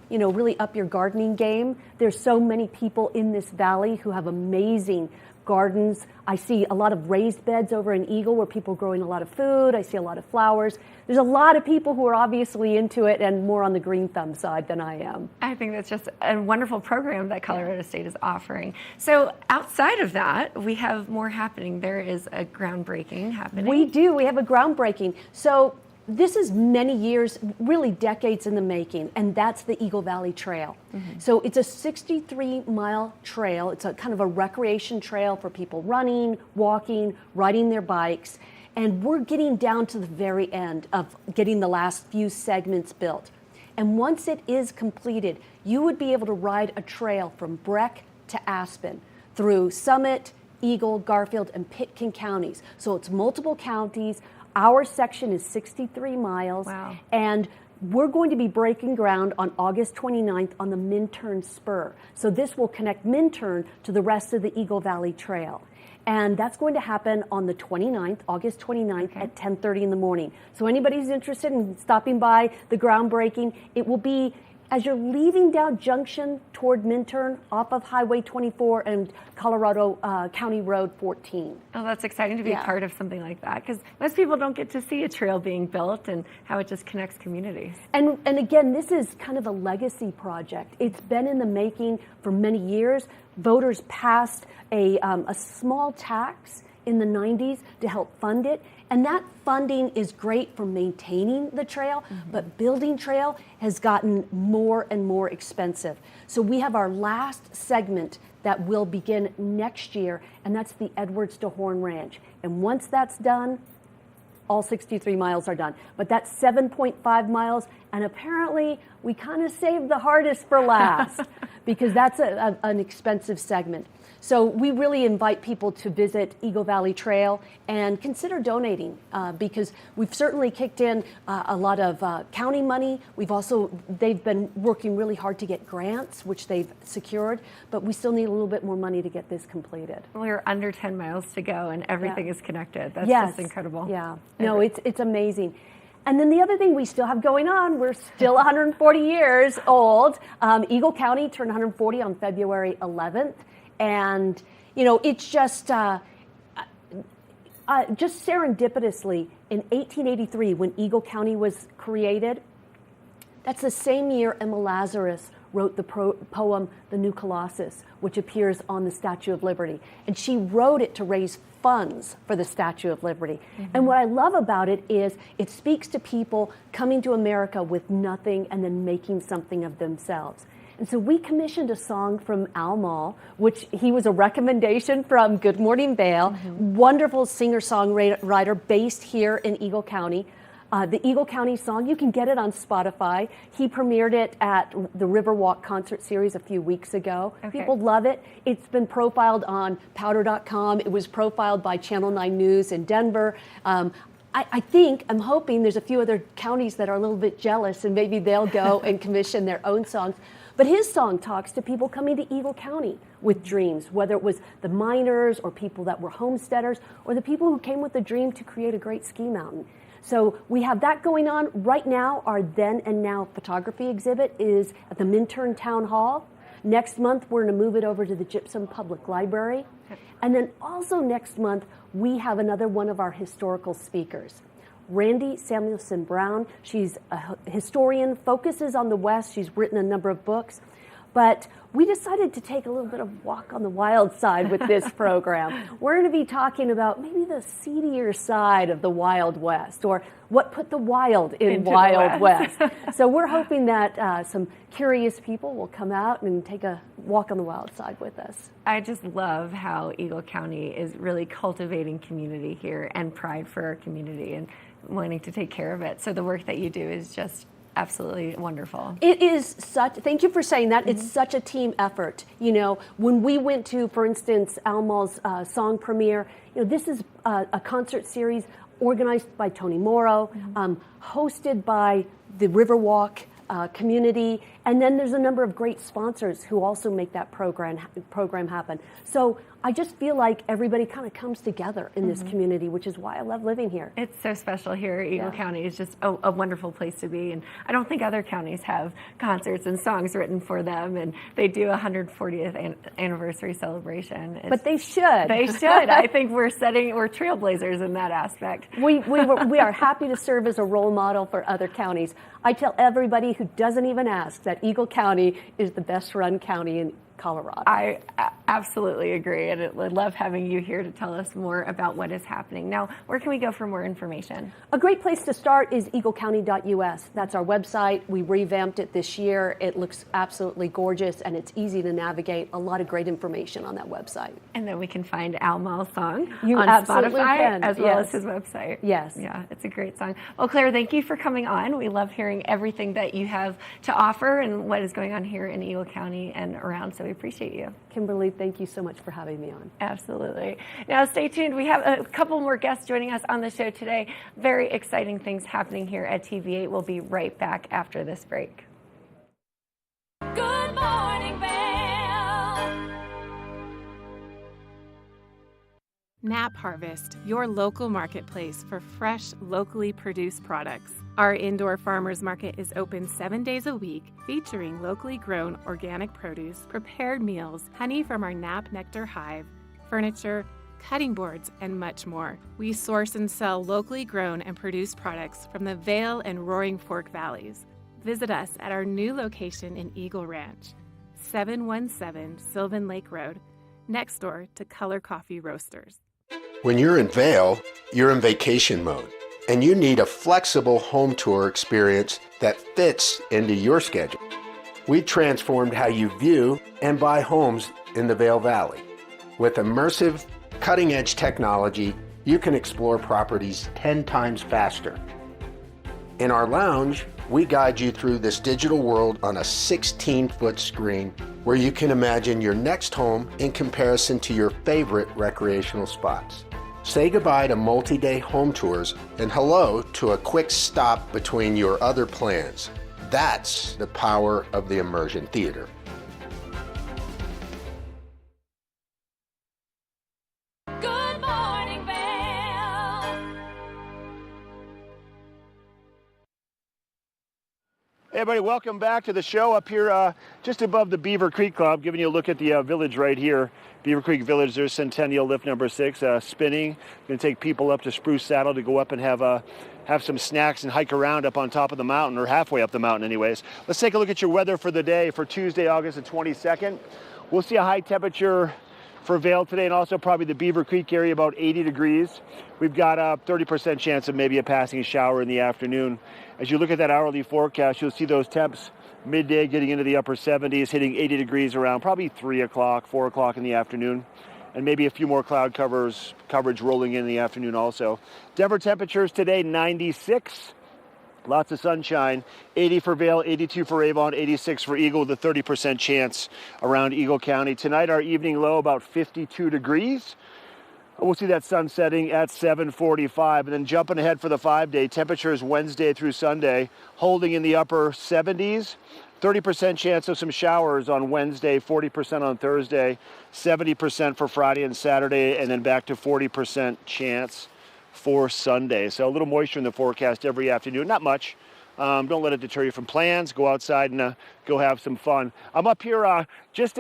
Speaker 7: really up your gardening game, there's so many people in this valley who have amazing gardens. I see a lot of raised beds over in Eagle where people are growing a lot of food. I see a lot of flowers. There's a lot of people who are obviously into it and more on the green thumb side than I am.
Speaker 2: I think that's just a wonderful program that Colorado State is offering. So outside of that, we have more happening. There is a groundbreaking happening.
Speaker 7: We do. We have a groundbreaking. So this is many years, really decades in the making, and that's the Eagle Valley Trail. So it's a 63-mile trail. It's a kind of a recreation trail for people running, walking, riding their bikes, and we're getting down to the very end of getting the last few segments built. And once it is completed, you would be able to ride a trail from Breck to Aspen through Summit, Eagle, Garfield, and Pitkin counties. So it's multiple counties. Our section is 63 miles,
Speaker 2: Wow.
Speaker 7: and we're going to be breaking ground on August 29th on the Minturn Spur. So this will connect Minturn to the rest of the Eagle Valley Trail. And that's going to happen on the 29th, August 29th at 10:30 in the morning. So anybody who's interested in stopping by the groundbreaking, it will be as you're leaving down Junction toward Minturn off of Highway 24 and Colorado County Road 14.
Speaker 2: Oh, that's exciting to be a part of something like that, because most people don't get to see a trail being built and how it just connects communities.
Speaker 7: And again, this is kind of a legacy project. It's been in the making for many years. Voters passed a small tax in the 90s to help fund it. And that funding is great for maintaining the trail, but building trail has gotten more and more expensive. So we have our last segment that will begin next year, and that's the Edwards to Horn Ranch. And once that's done, all 63 miles are done. But that's 7.5 miles, And apparently, we kind of saved the hardest for last because that's an expensive segment. So we really invite people to visit Eagle Valley Trail and consider donating because we've certainly kicked in a lot of county money. They've been working really hard to get grants, which they've secured, but we still need a little bit more money to get this completed.
Speaker 2: We're under 10 miles to go and everything is connected. That's just incredible.
Speaker 7: Yeah, no, it's amazing. And then the other thing we still have going on, we're still 140 years old. Eagle County turned 140 on February 11th. And, it's just serendipitously in 1883 when Eagle County was created, that's the same year Emma Lazarus wrote the poem, The New Colossus, which appears on the Statue of Liberty. And she wrote it to raise funds for the Statue of Liberty. Mm-hmm. And what I love about it is it speaks to people coming to America with nothing and then making something of themselves. And so we commissioned a song from Al Mall, which he was a recommendation from Good Morning Vail, wonderful singer-songwriter based here in Eagle County. The Eagle County song, you can get it on Spotify. He premiered it at the Riverwalk concert series a few weeks ago. Okay. People love it. It's been profiled on powder.com. It was profiled by Channel 9 News in Denver. I'm hoping there's a few other counties that are a little bit jealous and maybe they'll go and commission their own songs. But his song talks to people coming to Eagle County with dreams, whether it was the miners or people that were homesteaders or the people who came with the dream to create a great ski mountain. So we have that going on. Right now, our Then and Now photography exhibit is at the Minturn Town Hall. Next month, we're going to move it over to the Gypsum Public Library. And then also next month, we have another one of our historical speakers. Randy Samuelson Brown. She's a historian, focuses on the West. She's written a number of books. But we decided to take a little bit of walk on the wild side with this program. We're going to be talking about maybe the seedier side of the Wild West, or what put the wild in Wild West. So we're hoping that some curious people will come out and take a walk on the wild side with us.
Speaker 2: I just love how Eagle County is really cultivating community here and pride for our community and wanting to take care of it. So the work that you do is just absolutely wonderful.
Speaker 7: It is thank you for saying that. It's such a team effort. When we went to, for instance, Al Mall's song premiere, this is a concert series organized by Tony Morrow, hosted by the Riverwalk community, and then there's a number of great sponsors who also make that program happen. So I just feel like everybody kind of comes together in this community, which is why I love living here.
Speaker 2: It's so special here. Eagle County is just a wonderful place to be, and I don't think other counties have concerts and songs written for them, and they do a 140th anniversary celebration.
Speaker 7: But they should.
Speaker 2: They should. I think we're trailblazers in that aspect.
Speaker 7: We are happy to serve as a role model for other counties. I tell everybody who doesn't even ask that Eagle County is the best run county in Colorado.
Speaker 2: I absolutely agree, and I love having you here to tell us more about what is happening. Now, where can we go for more information?
Speaker 7: A great place to start is eaglecounty.us. That's our website. We revamped it this year. It looks absolutely gorgeous, and it's easy to navigate. A lot of great information on that website.
Speaker 2: And then we can find Al Mall's song
Speaker 7: on
Speaker 2: Spotify as well as his website.
Speaker 7: Yes.
Speaker 2: Yeah, it's a great song. Well, Claire, thank you for coming on. We love hearing everything that you have to offer and what is going on here in Eagle County and around, so we appreciate you.
Speaker 7: Kimberly, thank you so much for having me on.
Speaker 2: Absolutely. Now stay tuned. We have a couple more guests joining us on the show today. Very exciting things happening here at TV8. We'll be right back after this break.
Speaker 3: Good morning, Vail.
Speaker 10: Nap Harvest, your local marketplace for fresh, locally produced products. Our indoor farmers market is open 7 days a week, featuring locally grown organic produce, prepared meals, honey from our Nap Nectar hive, furniture, cutting boards, and much more. We source and sell locally grown and produced products from the Vail and Roaring Fork Valleys. Visit us at our new location in Eagle Ranch, 717 Sylvan Lake Road, next door to Color Coffee Roasters.
Speaker 17: When you're in Vail, you're in vacation mode, and you need a flexible home tour experience that fits into your schedule. We transformed how you view and buy homes in the Vail Valley. With immersive, cutting-edge technology, you can explore properties 10 times faster. In our lounge, we guide you through this digital world on a 16-foot screen where you can imagine your next home in comparison to your favorite recreational spots. Say goodbye to multi-day home tours and hello to a quick stop between your other plans. That's the power of the Immersion Theater.
Speaker 3: Good morning, Vail.
Speaker 4: Hey everybody, welcome back to the show up here just above the Beaver Creek Club, giving you a look at the village right here. Beaver Creek Village, there's Centennial Lift number 6, spinning. Going to take people up to Spruce Saddle to go up and have some snacks and hike around up on top of the mountain, or halfway up the mountain anyways. Let's take a look at your weather for the day for Tuesday, August the 22nd. We'll see a high temperature for Vail today, and also probably the Beaver Creek area, about 80 degrees. We've got a 30% chance of maybe a passing shower in the afternoon. As you look at that hourly forecast, you'll see those temps midday getting into the upper 70s, hitting 80 degrees around probably 3 o'clock, 4 o'clock in the afternoon, and maybe a few more cloud coverage rolling in the afternoon also. Denver temperatures today, 96. Lots of sunshine, 80 for Vail, 82 for Avon, 86 for Eagle, with a 30% chance around Eagle County. Tonight, our evening low, about 52 degrees. We'll see that sun setting at 7:45. And then jumping ahead for the 5-day, temperatures Wednesday through Sunday, holding in the upper 70s. 30% chance of some showers on Wednesday, 40% on Thursday, 70% for Friday and Saturday, and then back to 40% chance for Sunday. So a little moisture in the forecast every afternoon. Not much. Don't let it deter you from plans. Go outside and go have some fun. I'm up here just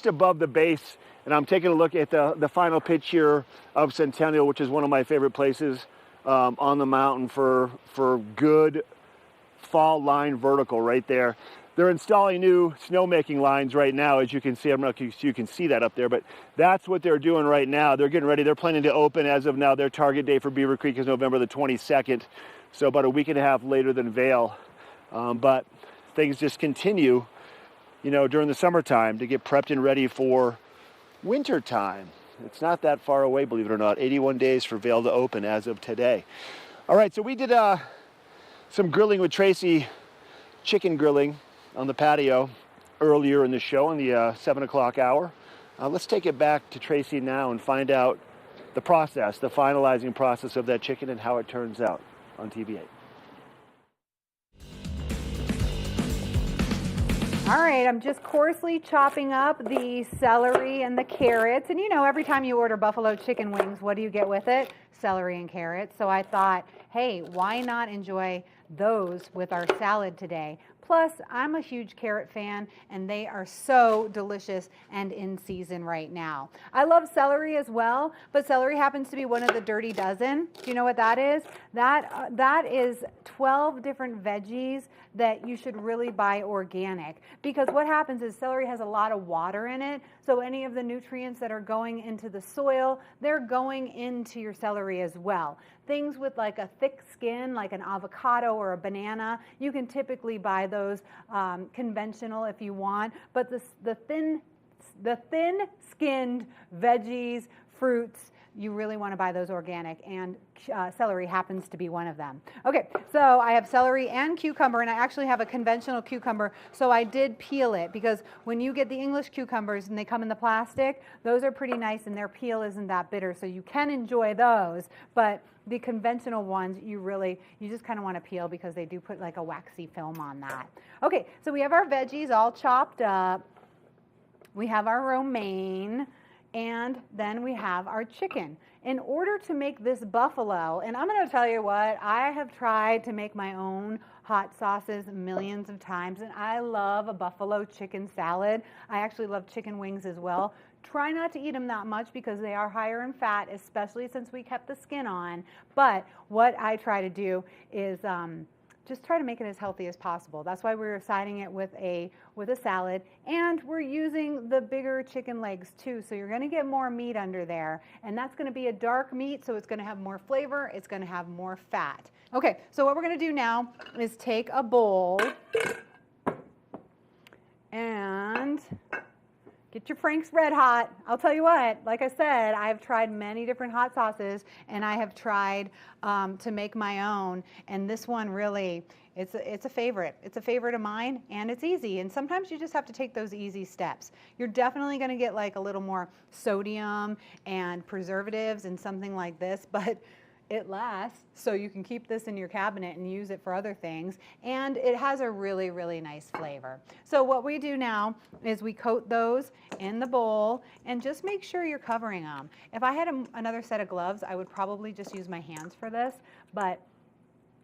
Speaker 4: above the base, and I'm taking a look at the final pitch here of Centennial, which is one of my favorite places on the mountain for good fall line vertical right there. They're installing new snowmaking lines right now, as you can see. I don't know if you can see that up there, but that's what they're doing right now. They're getting ready. They're planning to open as of now. Their target date for Beaver Creek is November the 22nd, so about a week and a half later than Vail. But things just continue, during the summertime to get prepped and ready for winter time. It's not that far away, believe it or not. 81 days for Vail to open as of today. All right, so we did some grilling with Tracy, chicken grilling on the patio earlier in the show in the 7 o'clock hour. Let's take it back to Tracy now and find out the process, the finalizing process of that chicken and how it turns out on TV8.
Speaker 19: All right, I'm just coarsely chopping up the celery and the carrots. And every time you order buffalo chicken wings, what do you get with it? Celery and carrots. So I thought, hey, why not enjoy those with our salad today? Plus, I'm a huge carrot fan, and they are so delicious and in season right now. I love celery as well, but celery happens to be one of the dirty dozen. Do you know what that is? That is 12 different veggies that you should really buy organic, because what happens is celery has a lot of water in it, so any of the nutrients that are going into the soil, they're going into your celery as well. Things with like a thick skin, like an avocado or a banana, you can typically buy those conventional if you want, but the thin-skinned veggies, fruits, you really want to buy those organic, and celery happens to be one of them. Okay, so I have celery and cucumber, and I actually have a conventional cucumber, so I did peel it, because when you get the English cucumbers and they come in the plastic, those are pretty nice and their peel isn't that bitter, so you can enjoy those, but the conventional ones, you just kind of want to peel, because they do put like a waxy film on that. Okay, so we have our veggies all chopped up. We have our romaine. And then we have our chicken. In order to make this buffalo, and I'm going to tell you what, I have tried to make my own hot sauces millions of times, and I love a buffalo chicken salad. I actually love chicken wings as well. Try not to eat them that much because they are higher in fat, especially since we kept the skin on. But what I try to do is just try to make it as healthy as possible. That's why we're siding it with a salad, and we're using the bigger chicken legs too, so you're going to get more meat under there, and that's going to be a dark meat, so it's going to have more flavor, it's going to have more fat. Okay, so what we're going to do now is take a bowl and get your Frank's Red Hot. I'll tell you what, like I said, I've tried many different hot sauces, and I have tried to make my own, and this one really It's a favorite. It's a favorite of mine, and it's easy. And sometimes you just have to take those easy steps. You're definitely going to get like a little more sodium and preservatives and something like this, but it lasts, so you can keep this in your cabinet and use it for other things. And it has a really, really nice flavor. So what we do now is we coat those in the bowl and just make sure you're covering them. If I had another set of gloves, I would probably just use my hands for this, but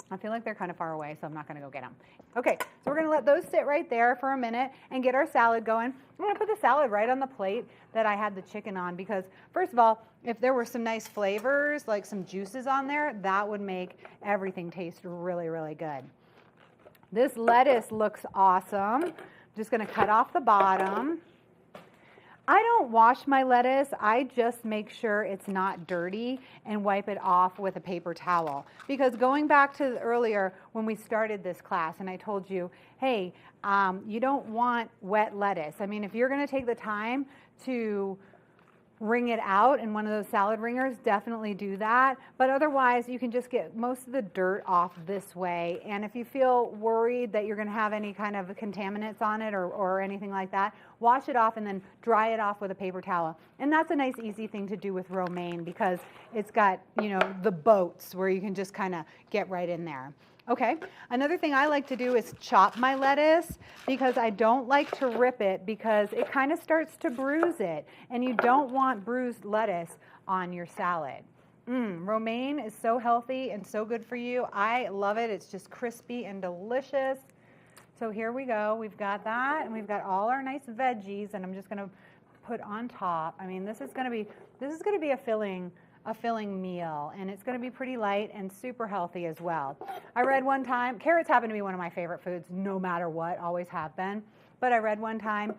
Speaker 19: I feel like they're kind of far away, so I'm not going to go get them. Okay, so we're going to let those sit right there for a minute and get our salad going. I'm going to put the salad right on the plate that I had the chicken on because, first of all, if there were some nice flavors, like some juices on there, that would make everything taste really, really good. This lettuce looks awesome. I'm just going to cut off the bottom. I don't wash my lettuce. I just make sure it's not dirty and wipe it off with a paper towel. Because going back to earlier when we started this class and I told you, hey, you don't want wet lettuce. I mean, if you're going to take the time to wring it out in one of those salad wringers, definitely do that. But otherwise, you can just get most of the dirt off this way. And if you feel worried that you're going to have any kind of contaminants on it or anything like that, wash it off and then dry it off with a paper towel. And that's a nice, easy thing to do with romaine because it's got, you know, the boats where you can just kind of get right in there. Okay, another thing I like to do is chop my lettuce because I don't like to rip it because it kind of starts to bruise it, and you don't want bruised lettuce on your salad. Romaine is so healthy and so good for you. I love it. It's just crispy and delicious. So here we go. We've got that, and we've got all our nice veggies, and I'm just going to put on top. I mean, this is going to be a filling meal, and it's going to be pretty light and super healthy as well. I read one time, carrots happen to be one of my favorite foods no matter what, always have been, but I read one time,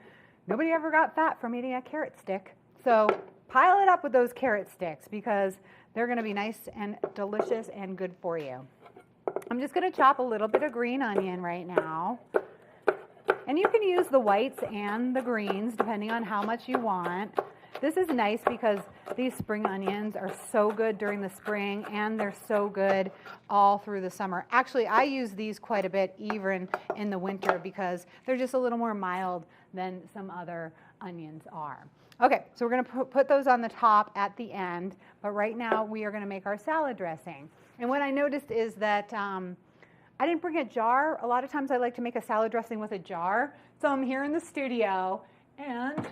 Speaker 19: nobody ever got fat from eating a carrot stick. So pile it up with those carrot sticks because they're going to be nice and delicious and good for you. I'm just going to chop a little bit of green onion right now. And you can use the whites and the greens depending on how much you want. This is nice because these spring onions are so good during the spring and they're so good all through the summer. Actually, I use these quite a bit even in the winter because they're just a little more mild than some other onions are. Okay, so we're going to put those on the top at the end, but right now we are going to make our salad dressing. And what I noticed is that I didn't bring a jar. A lot of times I like to make a salad dressing with a jar. So I'm here in the studio and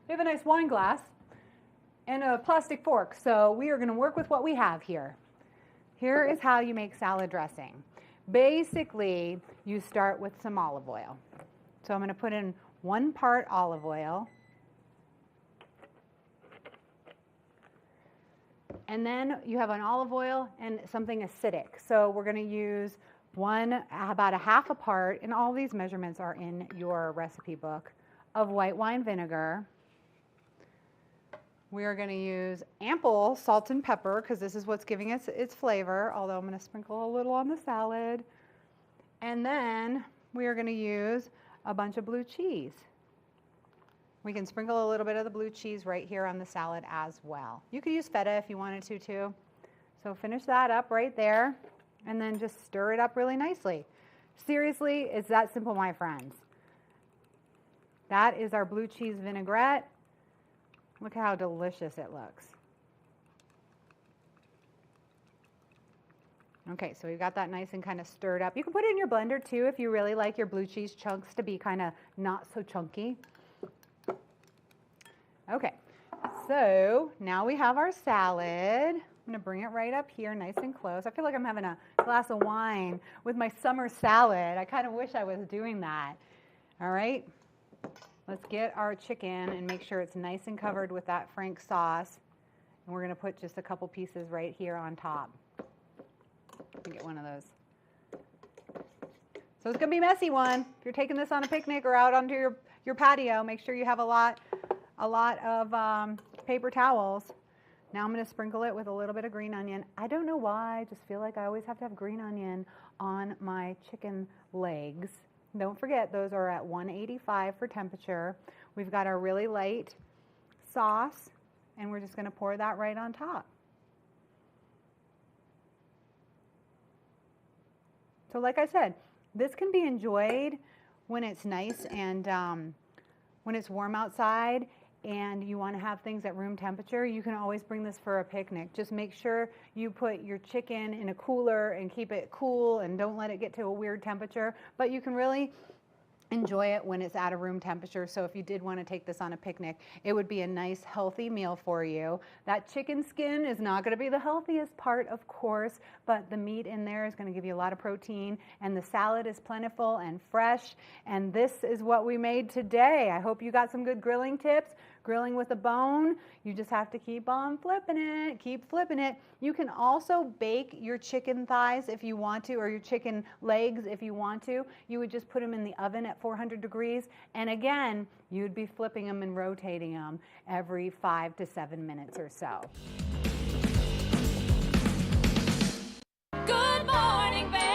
Speaker 19: we have a nice wine glass and a plastic fork, so we are going to work with what we have here. Here is how you make salad dressing. Basically, you start with some olive oil. So I'm going to put in 1 part olive oil. And then you have an olive oil and something acidic. So we're going to use about a half a part, and all these measurements are in your recipe book, of white wine vinegar. We are going to use ample salt and pepper because this is what's giving us its flavor, although I'm going to sprinkle a little on the salad. And then we are going to use a bunch of blue cheese. We can sprinkle a little bit of the blue cheese right here on the salad as well. You could use feta if you wanted to too. So finish that up right there and then just stir it up really nicely. Seriously, it's that simple, my friends. That is our blue cheese vinaigrette. Look how delicious it looks. Okay, so we've got that nice and kind of stirred up. You can put it in your blender too if you really like your blue cheese chunks to be kind of not so chunky. Okay, so now we have our salad. I'm going to bring it right up here nice and close. I feel like I'm having a glass of wine with my summer salad. I kind of wish I was doing that. All right. Let's get our chicken and make sure it's nice and covered with that Frank sauce. And we're going to put just a couple pieces right here on top. Let me get one of those. So it's going to be a messy one. If you're taking this on a picnic or out onto your patio, make sure you have a lot of paper towels. Now I'm going to sprinkle it with a little bit of green onion. I don't know why, I just feel like I always have to have green onion on my chicken legs. Don't forget, those are at 185 for temperature. We've got our really light sauce, and we're just going to pour that right on top. right on So like I said, this can be enjoyed when it's nice and when it's warm outside and you want to have things at room temperature. You can always bring this for a picnic. Just make sure you put your chicken in a cooler and keep it cool and don't let it get to a weird temperature. But you can really enjoy it when it's at a room temperature. So if you did want to take this on a picnic, it would be a nice healthy meal for you. That chicken skin is not going to be the healthiest part, of course, but the meat in there is going to give you a lot of protein, and the salad is plentiful and fresh. And this is what we made today. I hope you got some good grilling tips. Grilling with a bone, you just have to keep on flipping it, keep flipping it. You can also bake your chicken thighs if you want to, or your chicken legs if you want to. You would just put them in the oven at 400 degrees, and again, you'd be flipping them and rotating them every 5 to 7 minutes or so.
Speaker 3: Good morning, Vail.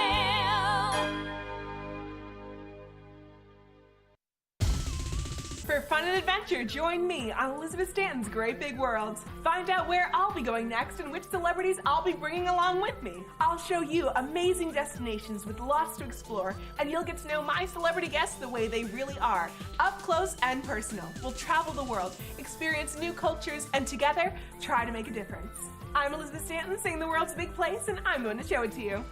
Speaker 18: For fun and adventure, join me on Elizabeth Stanton's Great Big World. Find out where I'll be going next and which celebrities I'll be bringing along with me. I'll show you amazing destinations with lots to explore, and you'll get to know my celebrity guests the way they really are, up close and personal. We'll travel the world, experience new cultures, and together, try to make a difference. I'm Elizabeth Stanton, saying the world's a big place, and I'm going to show it to you.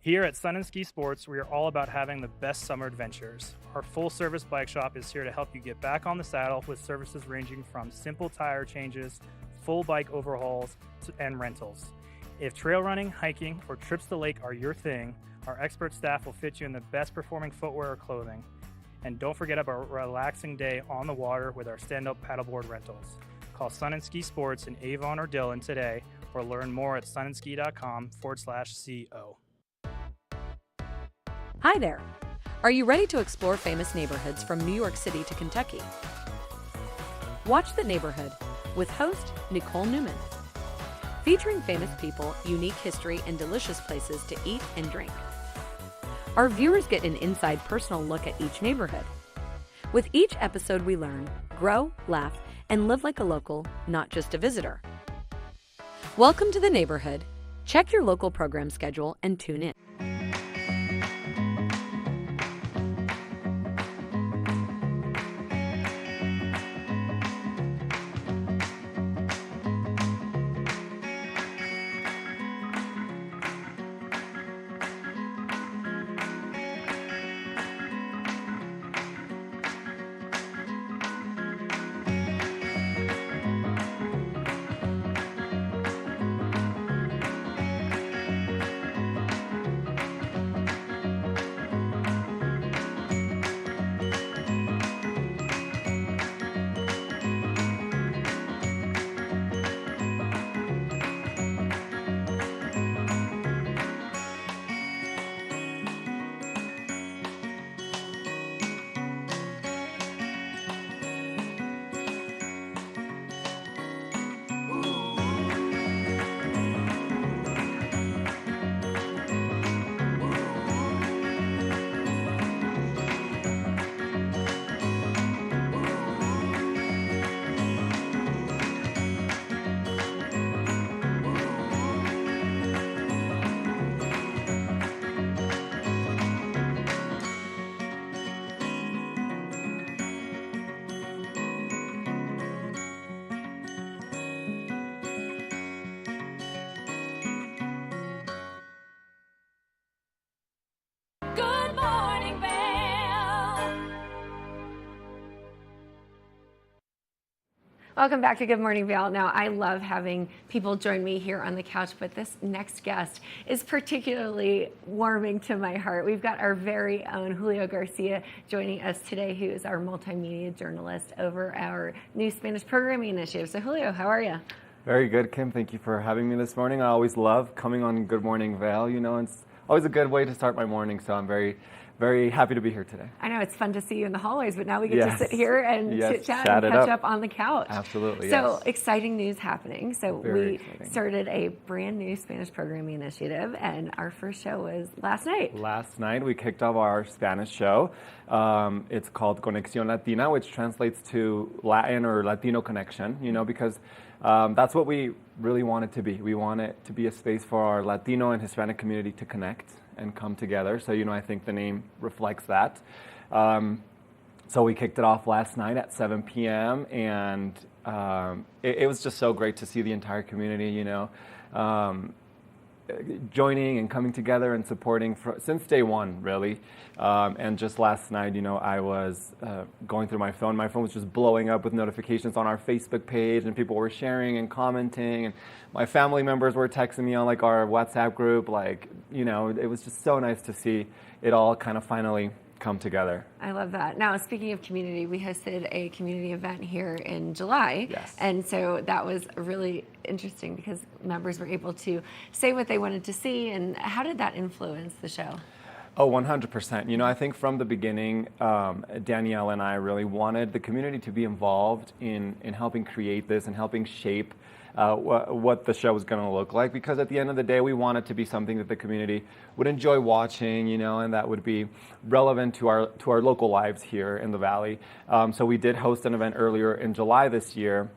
Speaker 6: Here at Sun and Ski Sports, we are all about having the best summer adventures. Our full-service bike shop is here to help you get back on the saddle with services ranging from simple tire changes, full bike overhauls, and rentals. If trail running, hiking, or trips to the lake are your thing, our expert staff will fit you in the best performing footwear or clothing. And don't forget about a relaxing day on the water with our stand-up paddleboard rentals. Call Sun and Ski Sports in Avon or Dillon today, or learn more at sunandski.com/CO.
Speaker 12: Hi there. Are you ready to explore famous neighborhoods from New York City to Kentucky? Watch The Neighborhood with host Nicole Newman. Featuring famous people, unique history, and delicious places to eat and drink. Our viewers get an inside personal look at each neighborhood. With each episode we learn, grow, laugh, and live like a local, not just a visitor. Welcome to The Neighborhood. Check your local program schedule and tune in.
Speaker 3: Good morning, Vail.
Speaker 2: Welcome back to Good Morning Vail. Now, I love having people join me here on the couch, but this next guest is particularly warming to my heart. We've got our very own Julio Garcia joining us today, who is our multimedia journalist over our new Spanish programming initiative. So, Julio, how are you?
Speaker 23: Very good, Kim. Thank you for having me this morning. I always love coming on Good Morning Vail. You know, it's always a good way to start my morning, so I'm very very happy to be here today.
Speaker 2: I know it's fun to see you in the hallways, but now we get
Speaker 23: Yes.
Speaker 2: to sit here and
Speaker 23: Yes,
Speaker 2: chit-chat
Speaker 23: chat
Speaker 2: and
Speaker 23: it
Speaker 2: catch
Speaker 23: up.
Speaker 2: up on the couch.
Speaker 23: Absolutely,
Speaker 2: So
Speaker 23: yes.
Speaker 2: exciting news happening. So
Speaker 23: Very
Speaker 2: we
Speaker 23: exciting.
Speaker 2: started a brand new Spanish programming initiative, and our first show was last night.
Speaker 23: Last night we kicked off our Spanish show. It's called Conexión Latina, which translates to Latin or Latino connection, because that's what we really want it to be. We want it to be a space for our Latino and Hispanic community to connect and come together. So, I think the name reflects that. So we kicked it off last night at 7 p.m. and it was just so great to see the entire community, joining and coming together and supporting since day one, really. And just last night, I was going through my phone. My phone was just blowing up with notifications on our Facebook page, and people were sharing and commenting. And my family members were texting me on our WhatsApp group. It was just so nice to see it all kind of finally come together.
Speaker 2: I love that. Now, speaking of community, we hosted a community event here in July.
Speaker 23: Yes.
Speaker 2: And so that was really interesting because members were able to say what they wanted to see. And how did that influence the show?
Speaker 23: Oh, 100%. I think from the beginning, Danielle and I really wanted the community to be involved in helping create this and helping shape what the show was going to look like, because at the end of the day, we want it to be something that the community would enjoy watching, and that would be relevant to our local lives here in the Valley. So we did host an event earlier in July this year,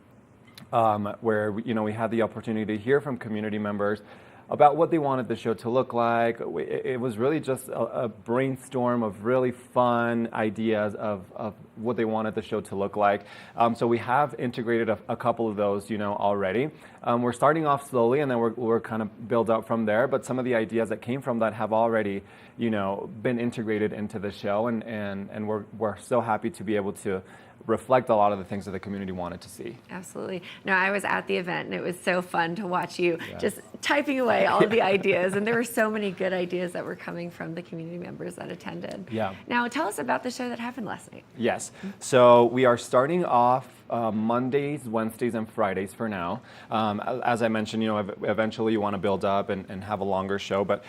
Speaker 23: where we had the opportunity to hear from community members about what they wanted the show to look like. It was really just a brainstorm of really fun ideas of what they wanted the show to look like. So we have integrated a couple of those, already. We're starting off slowly, and then we're kind of build up from there. But some of the ideas that came from that have already, been integrated into the show, and we're so happy to be able to reflect a lot of the things that the community wanted to see.
Speaker 2: Absolutely. No, I was at the event, and it was so fun to watch you just typing away all of the ideas. And there were so many good ideas that were coming from the community members that attended.
Speaker 23: Yeah.
Speaker 2: Now, tell us about the show that happened last night.
Speaker 23: Yes. So we are starting off Mondays, Wednesdays, and Fridays for now. As I mentioned, eventually you want to build up and have a longer show. But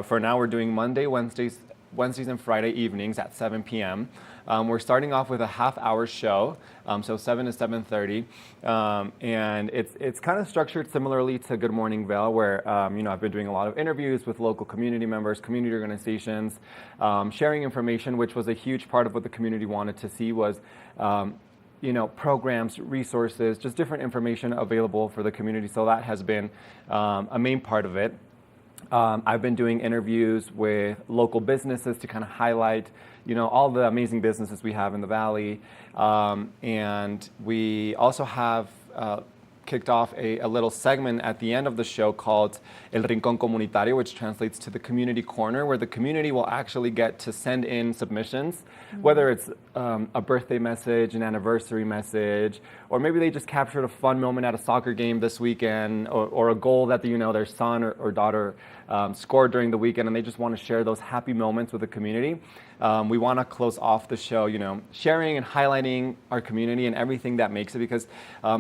Speaker 23: for now, we're doing Monday, Wednesdays and Friday evenings at 7 p.m. We're starting off with a half-hour show, so 7 to 7:30, and it's kind of structured similarly to Good Morning Vail, where I've been doing a lot of interviews with local community members, community organizations, sharing information, which was a huge part of what the community wanted to see was programs, resources, just different information available for the community. So that has been a main part of it. I've been doing interviews with local businesses to kind of highlight, all the amazing businesses we have in the Valley. And we also have kicked off a little segment at the end of the show called El Rincón Comunitario, which translates to the community corner, where the community will actually get to send in submissions, whether it's a birthday message, an anniversary message, or maybe they just captured a fun moment at a soccer game this weekend, or a goal that their son or daughter scored during the weekend, and they just want to share those happy moments with the community. We want to close off the show, sharing and highlighting our community and everything that makes it, because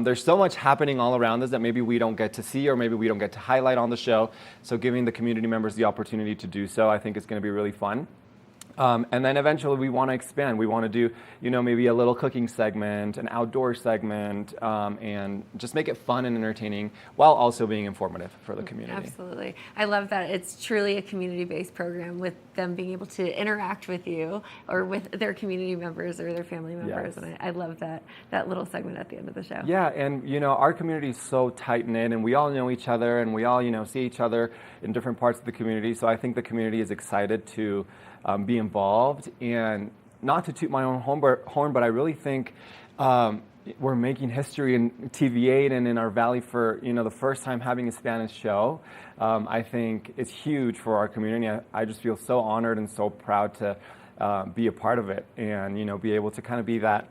Speaker 23: there's so much happening all around us that maybe we don't get to see, or maybe we don't get to highlight on the show. So giving the community members the opportunity to do so, I think is going to be really fun. And then eventually we want to expand. We want to do, maybe a little cooking segment, an outdoor segment, and just make it fun and entertaining while also being informative for the community.
Speaker 2: Absolutely. I love that it's truly a community-based program with them being able to interact with you or with their community members or their family members.
Speaker 23: Yes.
Speaker 2: And I love that little segment at the end of the show.
Speaker 23: Yeah, and our community is so tight-knit, and we all know each other, and we all, see each other in different parts of the community. So I think the community is excited to be involved, and not to toot my own horn, but I really think we're making history in TV8 and in our Valley for the first time having a Spanish show. I think it's huge for our community. I just feel so honored and so proud to be a part of it, and be able to kind of be that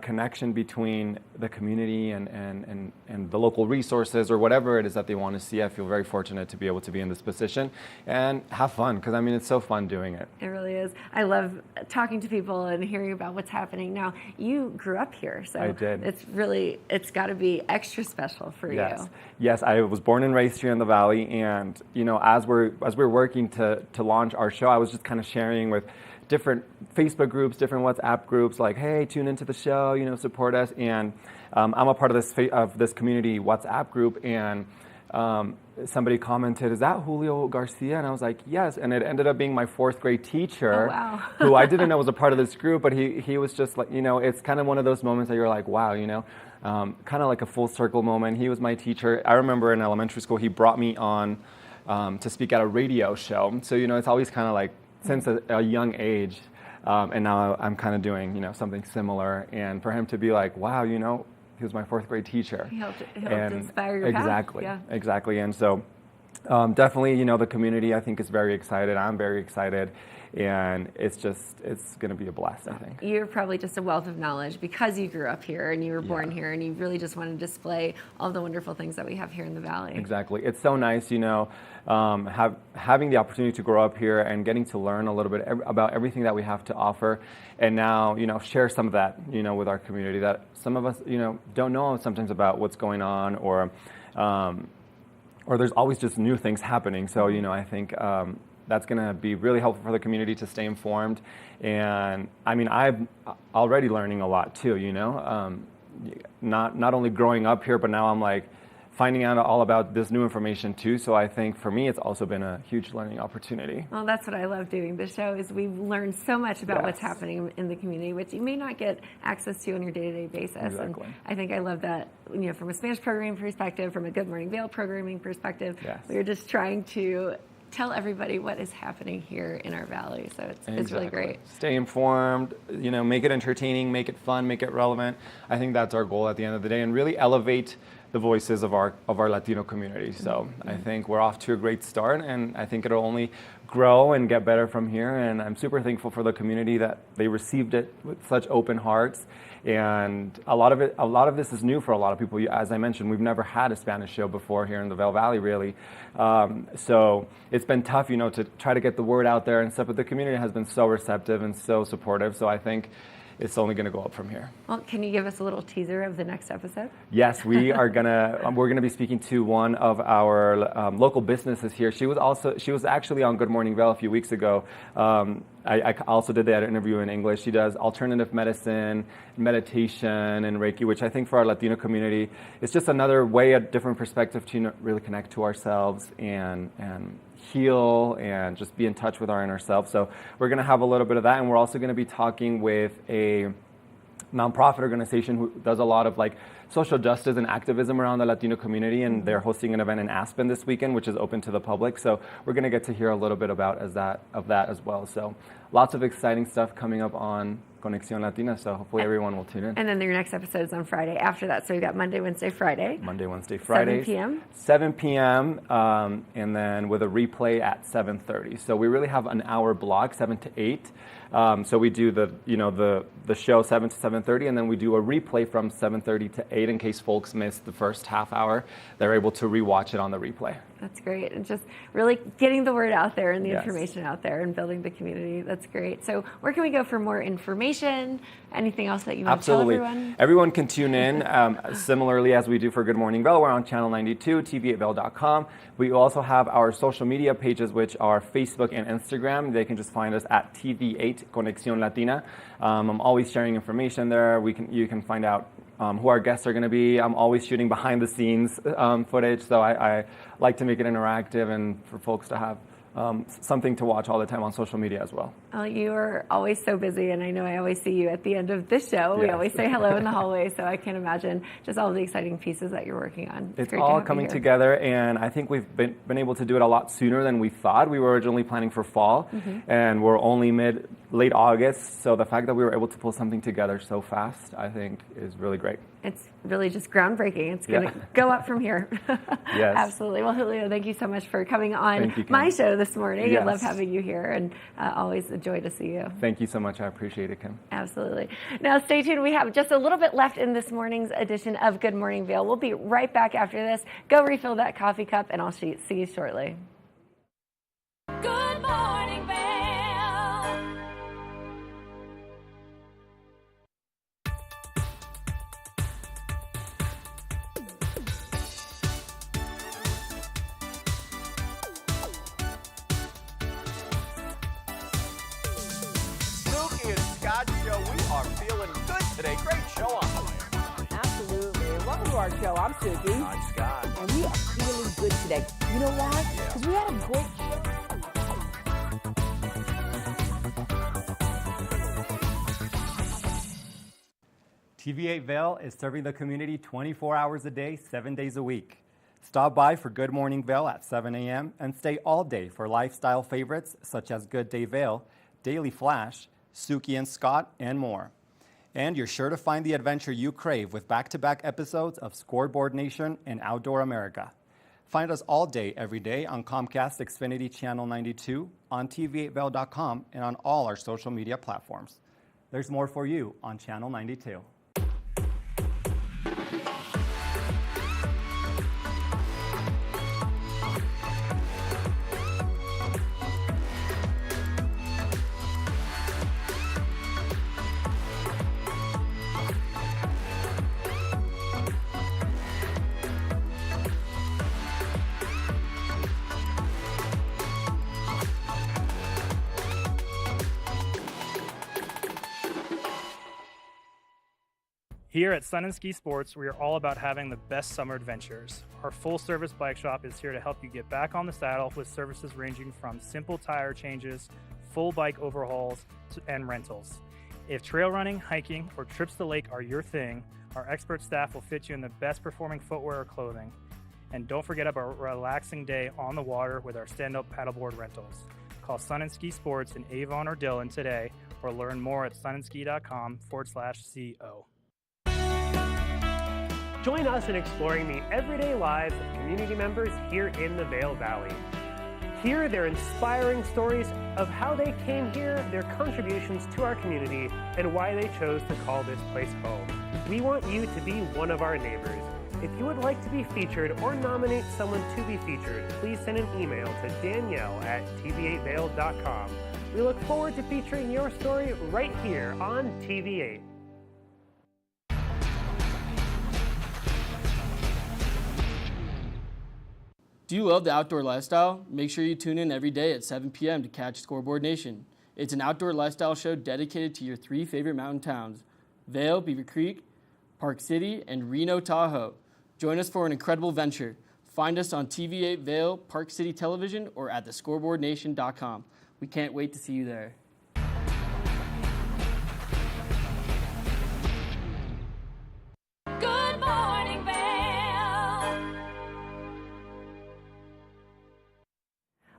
Speaker 23: connection between the community and the local resources or whatever it is that they want to see. I feel very fortunate to be able to be in this position and have fun, because it's so fun doing it.
Speaker 2: It really is. I love talking to people and hearing about what's happening. Now, you grew up here, so
Speaker 23: I did.
Speaker 2: It's got to be extra special for you.
Speaker 23: Yes, I was born and raised here in the Valley, and as we're working to launch our show, I was just kind of sharing with different Facebook groups, different WhatsApp groups, like, hey, tune into the show, you know, support us. And I'm a part of this community WhatsApp group, and somebody commented, is that Julio Garcia? And I was like, yes. And it ended up being my 4th grade teacher, who I didn't know was a part of this group, but he was just like, you know, it's kind of one of those moments that you're like, wow, you know, kind of like a full circle moment. He was my teacher. I remember in elementary school, he brought me on to speak at a radio show. So, you know, it's always kind of like since a young age. And now I'm kind of doing, you know, something similar. And for him to be like, wow, you know, he was my 4th grade teacher.
Speaker 2: He helped inspire your path.
Speaker 23: Exactly. And so definitely, you know, the community I think is very excited. I'm very excited. And it's going to be a blast, I think.
Speaker 2: You're probably just a wealth of knowledge because you grew up here and you were born here, and you really just want to display all the wonderful things that we have here in the Valley.
Speaker 23: Exactly. It's so nice, you know, having the opportunity to grow up here and getting to learn a little bit about everything that we have to offer, and now, you know, share some of that, you know, with our community that some of us, you know, don't know sometimes about what's going on, or there's always just new things happening. So, you know, I think that's going to be really helpful for the community to stay informed. And I mean, I'm already learning a lot too, you know, not only growing up here, but now I'm like finding out all about this new information too. So I think for me, it's also been a huge learning opportunity.
Speaker 2: Well, that's what I love doing the show, is we've learned so much about what's happening in the community, which you may not get access to on your day-to-day basis.
Speaker 23: Exactly.
Speaker 2: And I think I love that, you know, from a Spanish programming perspective, from a Good Morning Vail programming perspective, we're just trying to tell everybody what is happening here in our valley. So it's really great.
Speaker 23: Stay informed, you know, make it entertaining, make it fun, make it relevant. I think that's our goal at the end of the day, and really elevate the voices of our Latino community. So I think we're off to a great start, and I think it'll only grow and get better from here. And I'm super thankful for the community that they received it with such open hearts. And a lot of this is new for a lot of people. As I mentioned, we've never had a Spanish show before here in the Vail Valley, really. So it's been tough, you know, to try to get the word out there and stuff. But the community has been so receptive and so supportive. So I think it's only going to go up from here.
Speaker 2: Well, can you give us a little teaser of the next episode?
Speaker 23: Yes, we're gonna be speaking to one of our local businesses here. She was actually on Good Morning Vail a few weeks ago. I also did that interview in English. She does alternative medicine, meditation, and Reiki, which I think for our Latino community, it's just another way, a different perspective to, you know, really connect to ourselves and heal and just be in touch with our inner self. So we're going to have a little bit of that, and we're also going to be talking with a nonprofit organization who does a lot of like social justice and activism around the Latino community, and they're hosting an event in Aspen this weekend, which is open to the public. So we're going to get to hear a little bit about that as well. So lots of exciting stuff coming up on Conexión Latina, so hopefully everyone will tune in.
Speaker 2: And then your next episode is on Friday after that. So you got Monday, Wednesday, Friday.
Speaker 23: Monday, Wednesday, Friday.
Speaker 2: 7 p.m.
Speaker 23: 7 p.m. And then with a replay at 7:30. So we really have an hour block, 7 to 8. So we do the show 7 to 7:30, and then we do a replay from 7:30 to 8 in case folks missed the first half hour. They're able to rewatch it on the replay.
Speaker 2: That's great. And just really getting the word out there and the information out there and building the community. That's great. So where can we go for more information? Anything else that you want to tell everyone?
Speaker 23: Everyone can tune in similarly as we do for Good Morning Vail. We're on channel 92, tv8vail.com. We also have our social media pages, which are Facebook and Instagram. They can just find us at TV8 Conexión Latina. I'm always sharing information there. You can find out who our guests are going to be. I'm always shooting behind the scenes footage, so I like to make it interactive and for folks to have something to watch all the time on social media as well.
Speaker 2: You are always so busy, and I know I always see you at the end of this show. We always say hello in the hallway, so I can imagine just all the exciting pieces that you're working on.
Speaker 23: It's all coming together, and I think we've been able to do it a lot sooner than we thought. We were originally planning for fall, and we're only late August, so the fact that we were able to pull something together so fast, I think, is really great.
Speaker 2: It's really just groundbreaking. It's going to go up from here.
Speaker 23: Yes.
Speaker 2: Absolutely. Well, Julio, thank you so much for coming on my show this morning.
Speaker 23: Yes.
Speaker 2: I love having you here, and always a joy to see you.
Speaker 23: Thank you so much. I appreciate it, Kim.
Speaker 2: Absolutely. Now, stay tuned. We have just a little bit left in this morning's edition of Good Morning Vail. We'll be right back after this. Go refill that coffee cup, and I'll see you shortly.
Speaker 3: Good morning, Vail.
Speaker 8: doing good today. Great show on the way.
Speaker 9: Absolutely. Welcome to our show. I'm Suki.
Speaker 8: I'm Scott.
Speaker 9: And we are feeling good today. You know why? Because we had a great show.
Speaker 16: TV8 Vail is serving the community 24 hours a day, 7 days a week. Stop by for Good Morning Vail at 7 a.m. and stay all day for lifestyle favorites such as Good Day Vail, Daily Flash, Suki and Scott, and more. And you're sure to find the adventure you crave with back-to-back episodes of Scoreboard Nation and Outdoor America. Find us all day, every day on Comcast Xfinity Channel 92, on TV8Vail.com, and on all our social media platforms. There's more for you on Channel 92.
Speaker 6: Here at Sun and Ski Sports, we are all about having the best summer adventures. Our full-service bike shop is here to help you get back on the saddle with services ranging from simple tire changes, full bike overhauls, and rentals. If trail running, hiking, or trips to the lake are your thing, our expert staff will fit you in the best performing footwear or clothing. And don't forget about a relaxing day on the water with our stand-up paddleboard rentals. Call Sun and Ski Sports in Avon or Dillon today, or learn more at sunandski.com/CO.
Speaker 14: Join us in exploring the everyday lives of community members here in the Vail Valley. Hear their inspiring stories of how they came here, their contributions to our community, and why they chose to call this place home. We want you to be one of our neighbors. If you would like to be featured or nominate someone to be featured, please send an email to Danielle@tv8vail.com. We look forward to featuring your story right here on TV8.
Speaker 11: Do you love the outdoor lifestyle? Make sure you tune in every day at 7 p.m. to catch Scoreboard Nation. It's an outdoor lifestyle show dedicated to your 3 favorite mountain towns, Vail, Beaver Creek, Park City, and Reno, Tahoe. Join us for an incredible venture. Find us on TV8 Vail, Park City Television, or at thescoreboardnation.com. We can't wait to see you there.
Speaker 3: Good morning, Vail.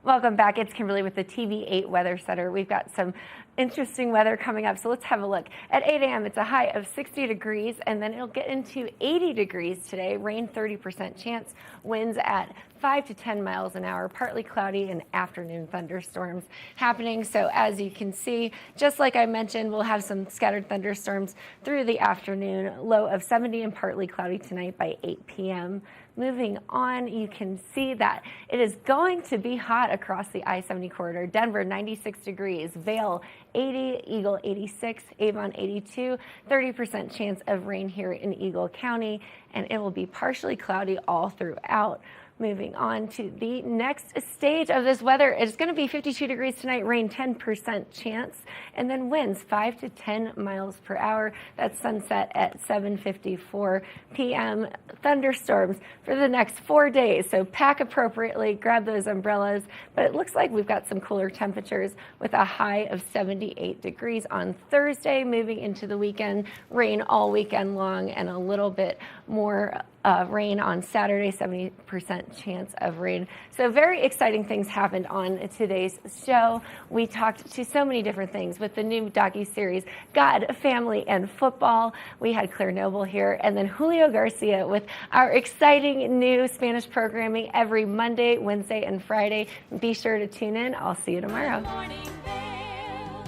Speaker 2: Welcome back. It's Kimberly with the TV8 Weather Center. We've got some interesting weather coming up, so let's have a look. At 8 a.m., it's a high of 60 degrees, and then it'll get into 80 degrees today. Rain 30% chance. Winds at 5 to 10 miles an hour. Partly cloudy and afternoon thunderstorms happening. So as you can see, just like I mentioned, we'll have some scattered thunderstorms through the afternoon. Low of 70 and partly cloudy tonight by 8 p.m. Moving on, you can see that it is going to be hot across the I-70 corridor. Denver, 96 degrees. Vail, 80. Eagle, 86. Avon, 82. 30% chance of rain here in Eagle County, and it will be partially cloudy all throughout. Moving on to the next stage of this weather, it's going to be 52 degrees tonight, rain 10% chance, and then winds 5 to 10 miles per hour. That's sunset at 7:54 p.m. Thunderstorms for the next 4 days, so pack appropriately, grab those umbrellas, but it looks like we've got some cooler temperatures with a high of 78 degrees on Thursday. Moving into the weekend, rain all weekend long and a little bit more rain on Saturday, 70% chance of rain. So very exciting things happened on today's show. We talked to so many different things with the new docuseries, God, Family, and Football. We had Claire Noble here, and then Julio Garcia with our exciting new Spanish programming every Monday, Wednesday, and Friday. Be sure to tune in. I'll see you tomorrow.
Speaker 3: Good morning, Vail.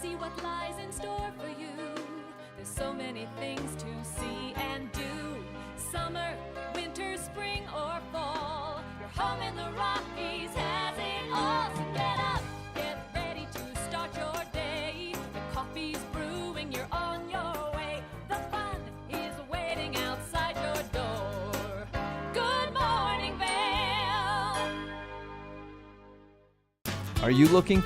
Speaker 3: See what lies in store for you. There's so many things to see and do. Summer, winter, spring, or fall. Your home in the Rockies has it all. So get up, get ready to start your day. The coffee's brewing, you're on your way. The fun is waiting outside your door. Good morning, Vail.
Speaker 1: Are you looking